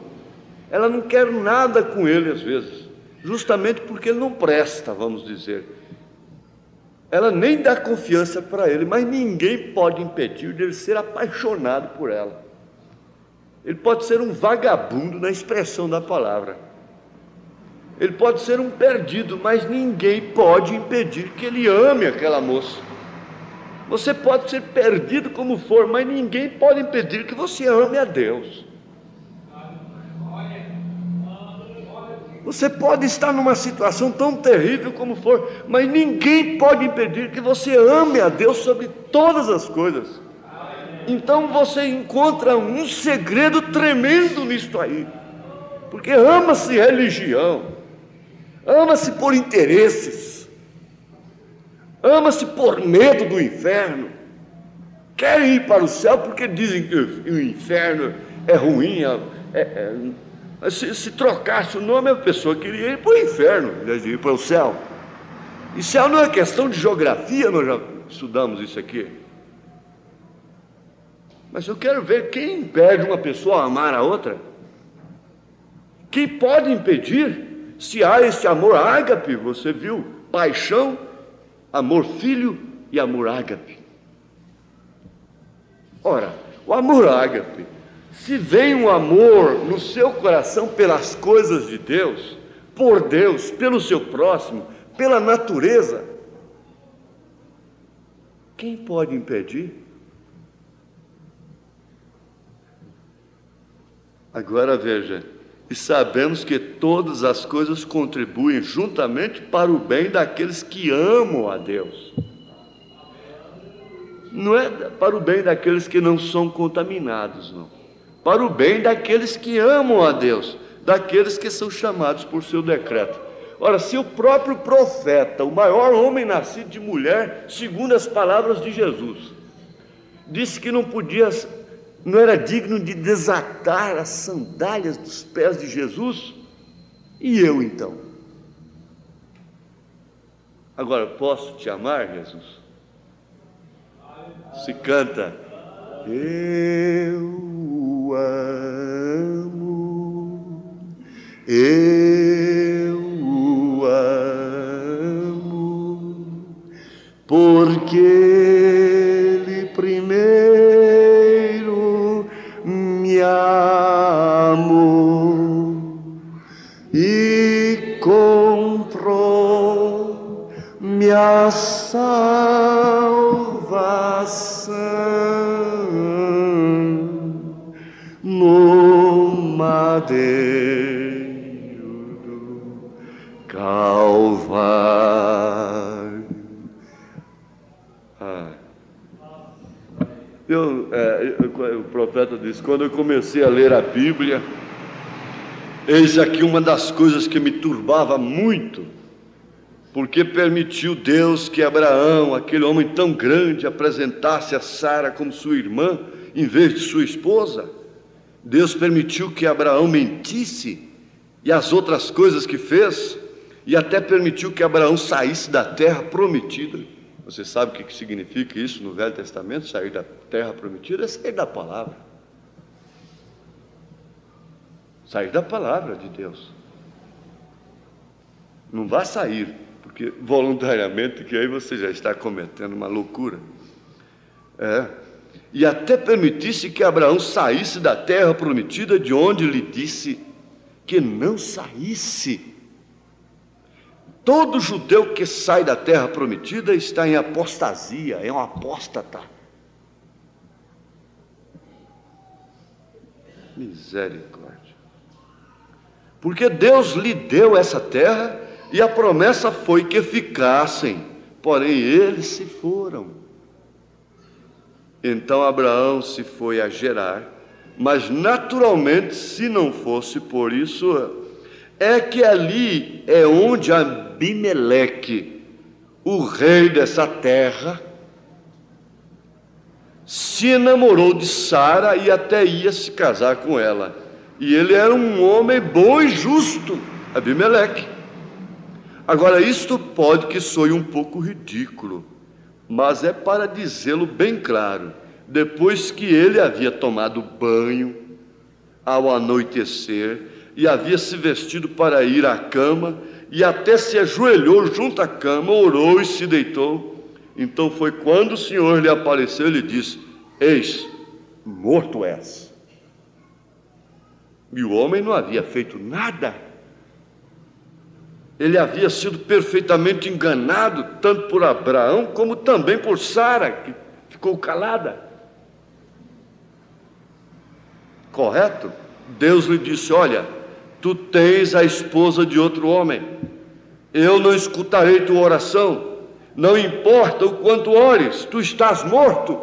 Ela não quer nada com ele às vezes, justamente porque ele não presta, vamos dizer. Ela nem dá confiança para ele, mas ninguém pode impedir de ele ser apaixonado por ela. Ele pode ser um vagabundo na expressão da palavra. Ele pode ser um perdido, mas ninguém pode impedir que ele ame aquela moça. Você pode ser perdido como for, mas ninguém pode impedir que você ame a Deus. Você pode estar numa situação tão terrível como for, mas ninguém pode impedir que você ame a Deus sobre todas as coisas. Então você encontra um segredo tremendo nisto aí, porque ama-se religião, ama-se por interesses, ama-se por medo do inferno, querem ir para o céu porque dizem que o inferno é ruim, se trocasse o nome, a pessoa queria ir para o inferno, em vez de ir para o céu. E céu não é questão de geografia, nós já estudamos isso aqui. Mas eu quero ver quem impede uma pessoa a amar a outra. Quem pode impedir? Se há esse amor ágape, você viu? Paixão, amor filho e amor ágape. Ora, o amor ágape, se vem um amor no seu coração pelas coisas de Deus, por Deus, pelo seu próximo, pela natureza, quem pode impedir? Agora veja, e sabemos que todas as coisas contribuem juntamente para o bem daqueles que amam a Deus. Não é para o bem daqueles que não são contaminados, não. Para o bem daqueles que amam a Deus, daqueles que são chamados por seu decreto. Ora, se o próprio profeta, o maior homem nascido de mulher, segundo as palavras de Jesus, disse que não era digno de desatar as sandálias dos pés de Jesus, e eu então? Agora, posso te amar, Jesus? Se canta, eu amo, porque Ele primeiro me amou e comprou minha salvação no madeiro Jeová. O profeta disse: quando eu comecei a ler a Bíblia, eis aqui uma das coisas que me turbava muito, porque permitiu Deus que Abraão, aquele homem tão grande, apresentasse a Sara como sua irmã, em vez de sua esposa. Deus permitiu que Abraão mentisse, e as outras coisas que fez, e até permitiu que Abraão saísse da terra prometida. Você sabe o que significa isso no Velho Testamento? Sair da terra prometida é sair da palavra. Sair da palavra de Deus. Não vá sair, porque voluntariamente, que aí você já está cometendo uma loucura. E até permitisse que Abraão saísse da terra prometida, de onde lhe disse que não saísse. Todo judeu que sai da terra prometida está em apostasia, é um apóstata. Misericórdia. Porque Deus lhe deu essa terra e a promessa foi que ficassem, porém eles se foram. Então Abraão se foi a Gerar, mas naturalmente, se não fosse por isso, é que ali é onde Abimeleque, o rei dessa terra, se enamorou de Sara e até ia se casar com ela. E ele era um homem bom e justo, Abimeleque. Agora, isto pode que soe um pouco ridículo, mas é para dizê-lo bem claro. Depois que ele havia tomado banho ao anoitecer, e havia se vestido para ir à cama, e até se ajoelhou junto à cama, orou e se deitou. Então foi quando o Senhor lhe apareceu e lhe disse: eis, morto és. E o homem não havia feito nada. Ele havia sido perfeitamente enganado, tanto por Abraão, como também por Sara, que ficou calada. Correto? Deus lhe disse: olha, tu tens a esposa de outro homem, eu não escutarei tua oração, não importa o quanto ores, tu estás morto.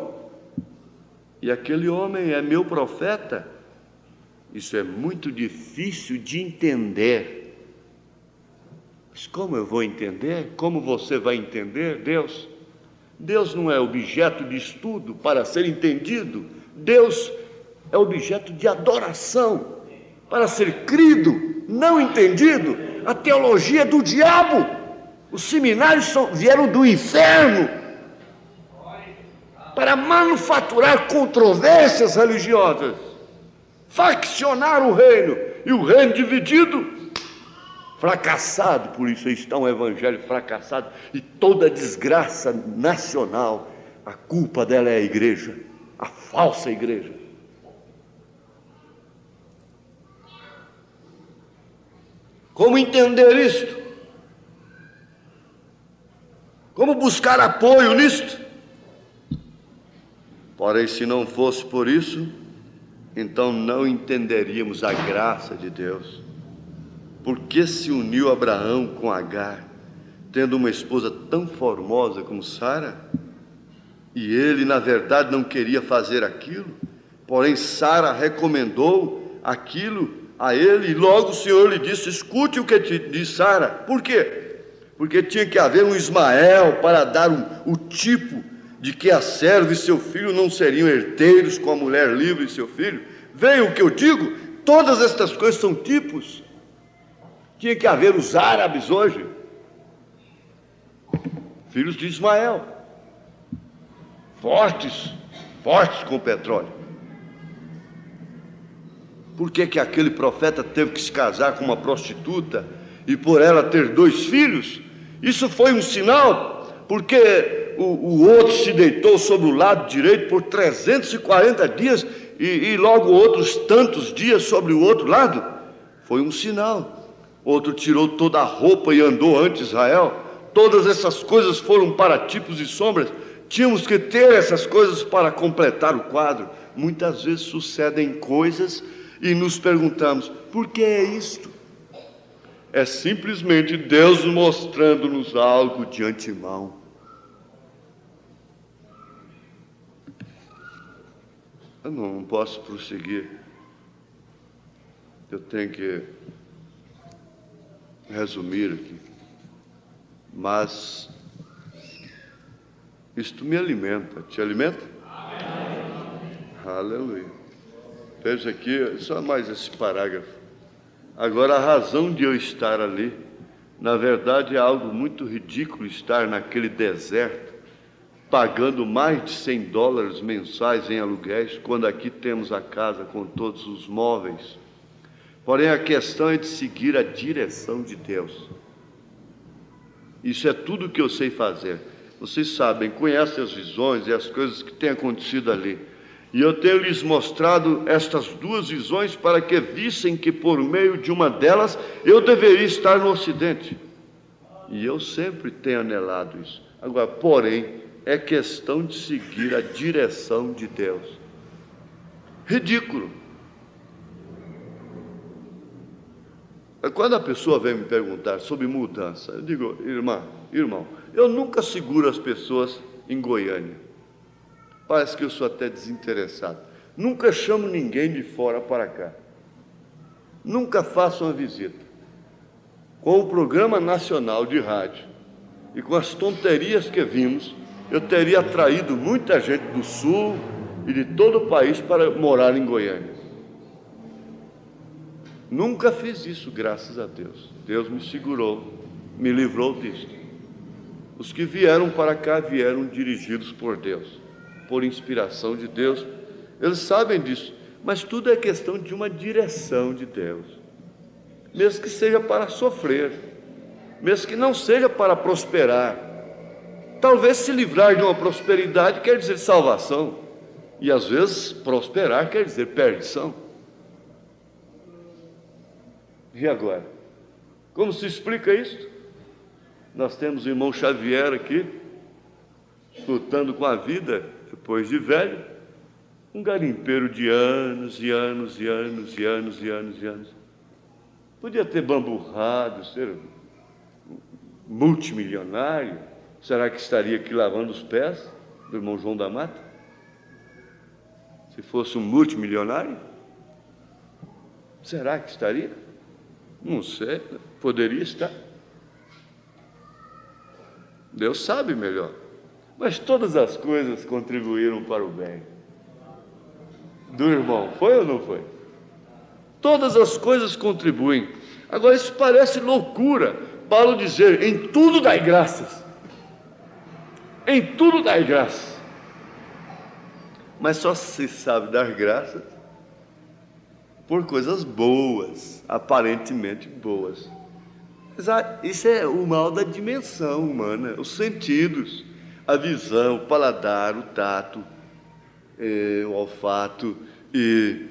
E aquele homem é meu profeta. Isso é muito difícil de entender. Mas como eu vou entender? Como você vai entender Deus? Deus não é objeto de estudo para ser entendido. Deus é objeto de adoração para ser crido, não entendido. A teologia é do diabo. Os seminários vieram do inferno para manufaturar controvérsias religiosas, faccionar o reino, e o reino dividido, fracassado. Por isso está um evangelho fracassado, e toda desgraça nacional, a culpa dela é a igreja, a falsa igreja. Como entender isto? Como buscar apoio nisto? Porém, se não fosse por isso, então não entenderíamos a graça de Deus. Por que se uniu Abraão com Agar, tendo uma esposa tão formosa como Sara? E ele, na verdade, não queria fazer aquilo, porém Sara recomendou aquilo a ele, e logo o Senhor lhe disse: escute o que te diz Sara. Por quê? Porque tinha que haver um Ismael para dar o tipo de que a serva e seu filho não seriam herdeiros com a mulher livre e seu filho. Veio o que eu digo? Todas estas coisas são tipos. Tinha que haver os árabes hoje, filhos de Ismael, fortes com petróleo. Por que aquele profeta teve que se casar com uma prostituta e por ela ter 2 filhos? Isso foi um sinal, porque o outro se deitou sobre o lado direito por 340 dias e logo outros tantos dias sobre o outro lado. Foi um sinal. Outro tirou toda a roupa e andou ante Israel. Todas essas coisas foram para tipos e sombras. Tínhamos que ter essas coisas para completar o quadro. Muitas vezes sucedem coisas e nos perguntamos: por que é isto? É simplesmente Deus mostrando-nos algo de antemão. Eu não posso prosseguir. Eu tenho que resumir aqui. Mas isto me alimenta. Te alimenta? Aleluia. Veja aqui, só mais esse parágrafo. Agora, a razão de eu estar ali, na verdade, é algo muito ridículo estar naquele deserto, pagando mais de $100 mensais em aluguéis, quando aqui temos a casa com todos os móveis. Porém, a questão é de seguir a direção de Deus. Isso é tudo que eu sei fazer. Vocês sabem, conhecem as visões e as coisas que têm acontecido ali. E eu tenho lhes mostrado estas duas visões para que vissem que por meio de uma delas eu deveria estar no Ocidente. E eu sempre tenho anelado isso. Agora, porém, é questão de seguir a direção de Deus. Ridículo. Quando a pessoa vem me perguntar sobre mudança, eu digo, irmão, eu nunca seguro as pessoas em Goiânia. Parece que eu sou até desinteressado. Nunca chamo ninguém de fora para cá. Nunca faço uma visita. Com o programa nacional de rádio e com as tonterias que vimos, eu teria atraído muita gente do Sul e de todo o país para morar em Goiânia. Nunca fiz isso, graças a Deus. Deus me segurou, me livrou disso. Os que vieram para cá vieram dirigidos por Deus, por inspiração de Deus. Eles sabem disso, mas tudo é questão de uma direção de Deus. Mesmo que seja para sofrer, mesmo que não seja para prosperar. Talvez se livrar de uma prosperidade quer dizer salvação, e às vezes prosperar quer dizer perdição. E agora? Como se explica isso? Nós temos o irmão Xavier aqui, lutando com a vida, depois de velho, um garimpeiro de anos e anos e anos e anos e anos e anos. Podia ter bamburrado, ser multimilionário. Será que estaria aqui lavando os pés do irmão João da Mata? Se fosse um multimilionário? Será que estaria? Não sei, poderia estar. Deus sabe melhor. Mas todas as coisas contribuíram para o bem do irmão, foi ou não foi? Todas as coisas contribuem. Agora, isso parece loucura, Paulo dizer, em tudo dai graças. Em tudo dai graças. Mas só se sabe dar graças por coisas boas, aparentemente boas. Isso é o mal da dimensão humana, os sentidos, a visão, o paladar, o tato, o olfato e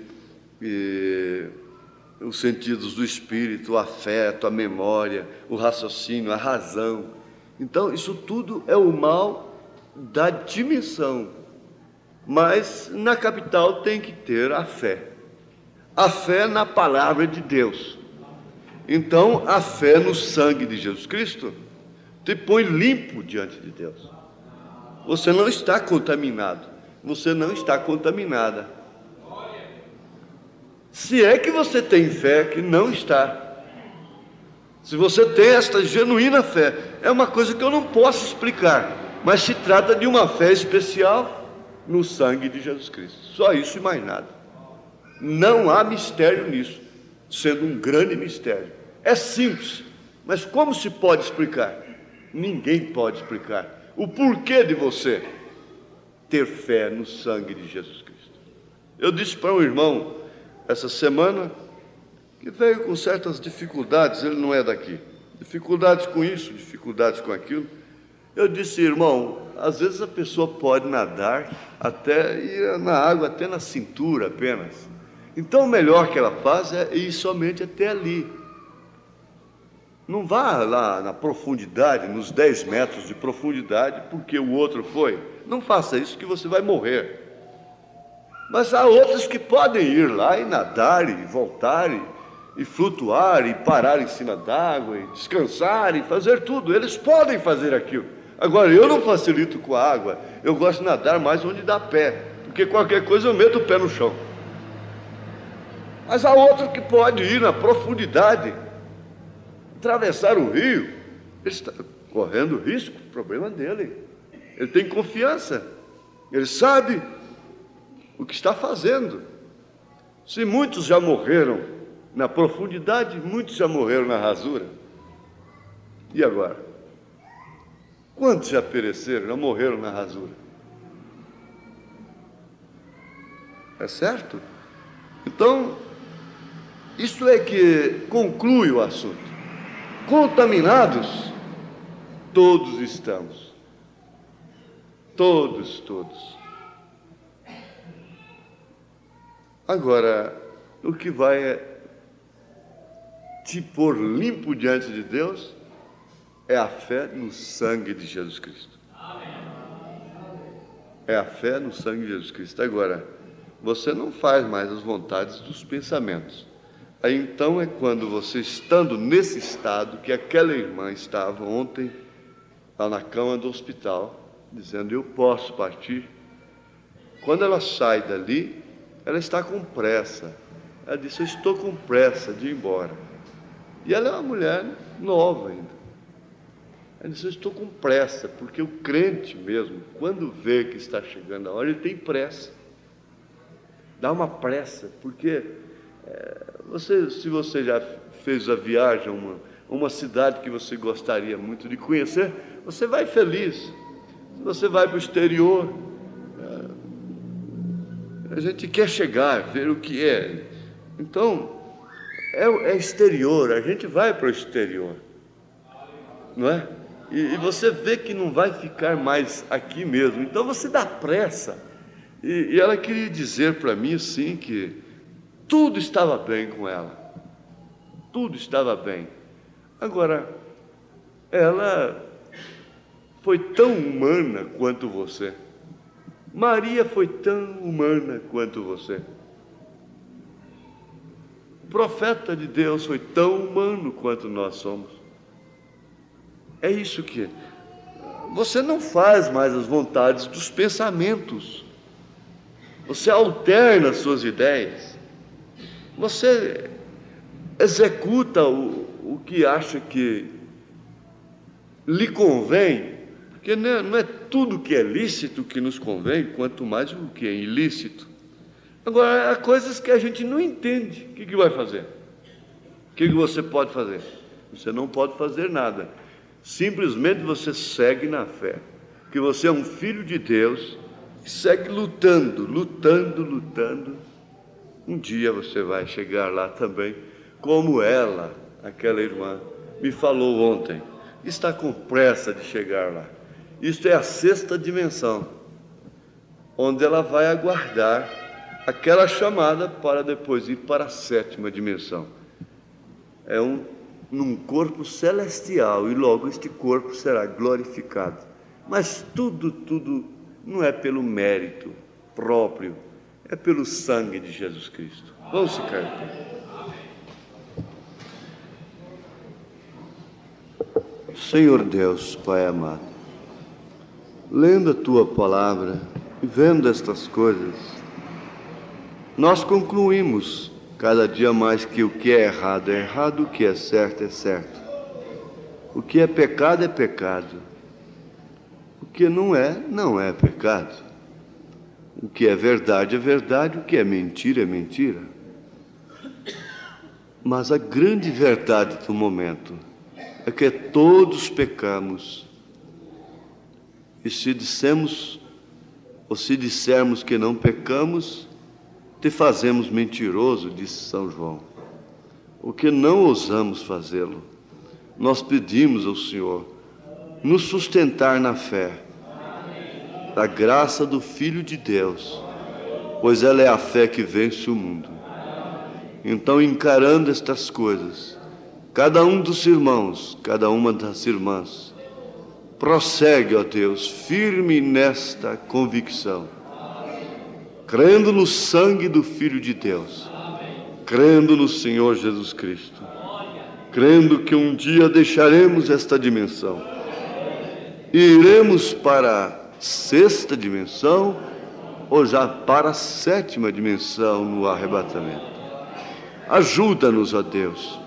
os sentidos do espírito, o afeto, a memória, o raciocínio, a razão. Então, isso tudo é o mal da dimensão. Mas na capital tem que ter a fé. A fé na palavra de Deus. Então, a fé no sangue de Jesus Cristo te põe limpo diante de Deus. Você não está contaminado. Você não está contaminada. Se é que você tem fé, que não está. Se você tem esta genuína fé, é uma coisa que eu não posso explicar, mas se trata de uma fé especial no sangue de Jesus Cristo. Só isso e mais nada. Não há mistério nisso, sendo um grande mistério. É simples, mas como se pode explicar? Ninguém pode explicar o porquê de você ter fé no sangue de Jesus Cristo. Eu disse para um irmão essa semana que veio com certas dificuldades, ele não é daqui, dificuldades com isso, dificuldades com aquilo. Eu disse, irmão, às vezes a pessoa pode nadar até ir na água, até na cintura apenas. Então o melhor que ela faz é ir somente até ali. Não vá lá na profundidade, nos 10 metros de profundidade, porque o outro foi. Não faça isso que você vai morrer. Mas há outros que podem ir lá e nadar e voltar e flutuar, e parar em cima d'água, e descansar, e fazer tudo. Eles podem fazer aquilo. Agora, eu não facilito com a água. Eu gosto de nadar mais onde dá pé, porque qualquer coisa eu meto o pé no chão. Mas há outro que pode ir na profundidade, atravessar o rio. Ele está correndo risco, problema dele. Ele tem confiança, ele sabe o que está fazendo. Se muitos já morreram na profundidade, muitos já morreram na rasura. E agora? Quantos já pereceram, já morreram na rasura? É certo? Então, isso é que conclui o assunto. Contaminados, todos estamos. Todos. Agora, o que vai te pôr limpo diante de Deus é a fé no sangue de Jesus Cristo. É a fé no sangue de Jesus Cristo. Agora, você não faz mais as vontades dos pensamentos. Aí então é quando você, estando nesse estado que aquela irmã estava ontem, lá na cama do hospital, dizendo, eu posso partir. Quando ela sai dali, ela está com pressa. Ela disse, eu estou com pressa de ir embora. E ela é uma mulher nova ainda. Ela disse, eu estou com pressa, porque o crente mesmo, quando vê que está chegando a hora, ele tem pressa. Dá uma pressa, porque se você já fez a viagem a uma cidade que você gostaria muito de conhecer, você vai feliz. Se você vai para o exterior, a gente quer chegar, ver o que é. Então, é exterior, a gente vai para o exterior, não é? E você vê que não vai ficar mais aqui mesmo, então você dá pressa. E ela queria dizer para mim, assim, que tudo estava bem com ela, tudo estava bem. Agora, ela foi tão humana quanto você. Maria foi tão humana quanto você. O profeta de Deus foi tão humano quanto nós somos. É isso que você não faz mais as vontades dos pensamentos. Você alterna as suas ideias. Você executa o que acha que lhe convém, porque não é tudo que é lícito que nos convém, quanto mais o que é ilícito. Agora, há coisas que a gente não entende. O que vai fazer? O que você pode fazer? Você não pode fazer nada. Simplesmente você segue na fé, que você é um filho de Deus, que segue lutando. Um dia você vai chegar lá também, como ela, aquela irmã, me falou ontem, está com pressa de chegar lá. Isto é a 6ª dimensão, onde ela vai aguardar aquela chamada para depois ir para a 7ª dimensão. É num corpo celestial, e logo este corpo será glorificado. Mas tudo não é pelo mérito próprio, é pelo sangue de Jesus Cristo. Vamos ficar em pé. Senhor Deus, Pai amado, lendo a Tua palavra e vendo estas coisas, nós concluímos cada dia mais que o que é errado, o que é certo é certo. O que é pecado, o que não é pecado. O que é verdade, o que é mentira. Mas a grande verdade do momento é que todos pecamos. E se dissermos que não pecamos, te fazemos mentiroso, disse São João. O que não ousamos fazê-lo, nós pedimos ao Senhor nos sustentar na fé, da graça do Filho de Deus, pois ela é a fé que vence o mundo. Então, encarando estas coisas, cada um dos irmãos, cada uma das irmãs, prossegue, ó Deus, firme nesta convicção, crendo no sangue do Filho de Deus, crendo no Senhor Jesus Cristo, crendo que um dia deixaremos esta dimensão e iremos para a sexta dimensão ou já para a sétima dimensão no arrebatamento. Ajuda-nos, ó Deus,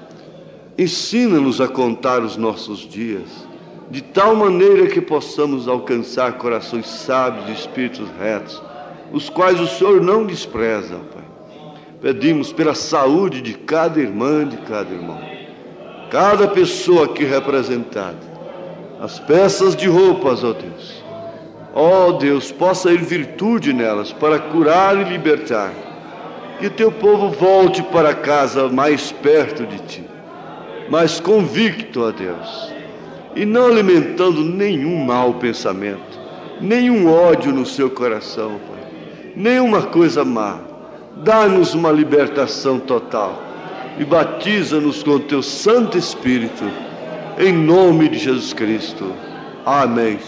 ensina-nos a contar os nossos dias, de tal maneira que possamos alcançar corações sábios e espíritos retos, os quais o Senhor não despreza, Pai. Pedimos pela saúde de cada irmã, de cada irmão, cada pessoa aqui representada, as peças de roupas, ó Deus. Ó Deus, possa ir virtude nelas para curar e libertar, que teu povo volte para casa mais perto de ti, mais convicto, ó Deus, e não alimentando nenhum mau pensamento, nenhum ódio no seu coração, Pai, nenhuma coisa má. Dá-nos uma libertação total e batiza-nos com teu Santo Espírito, em nome de Jesus Cristo. Amém.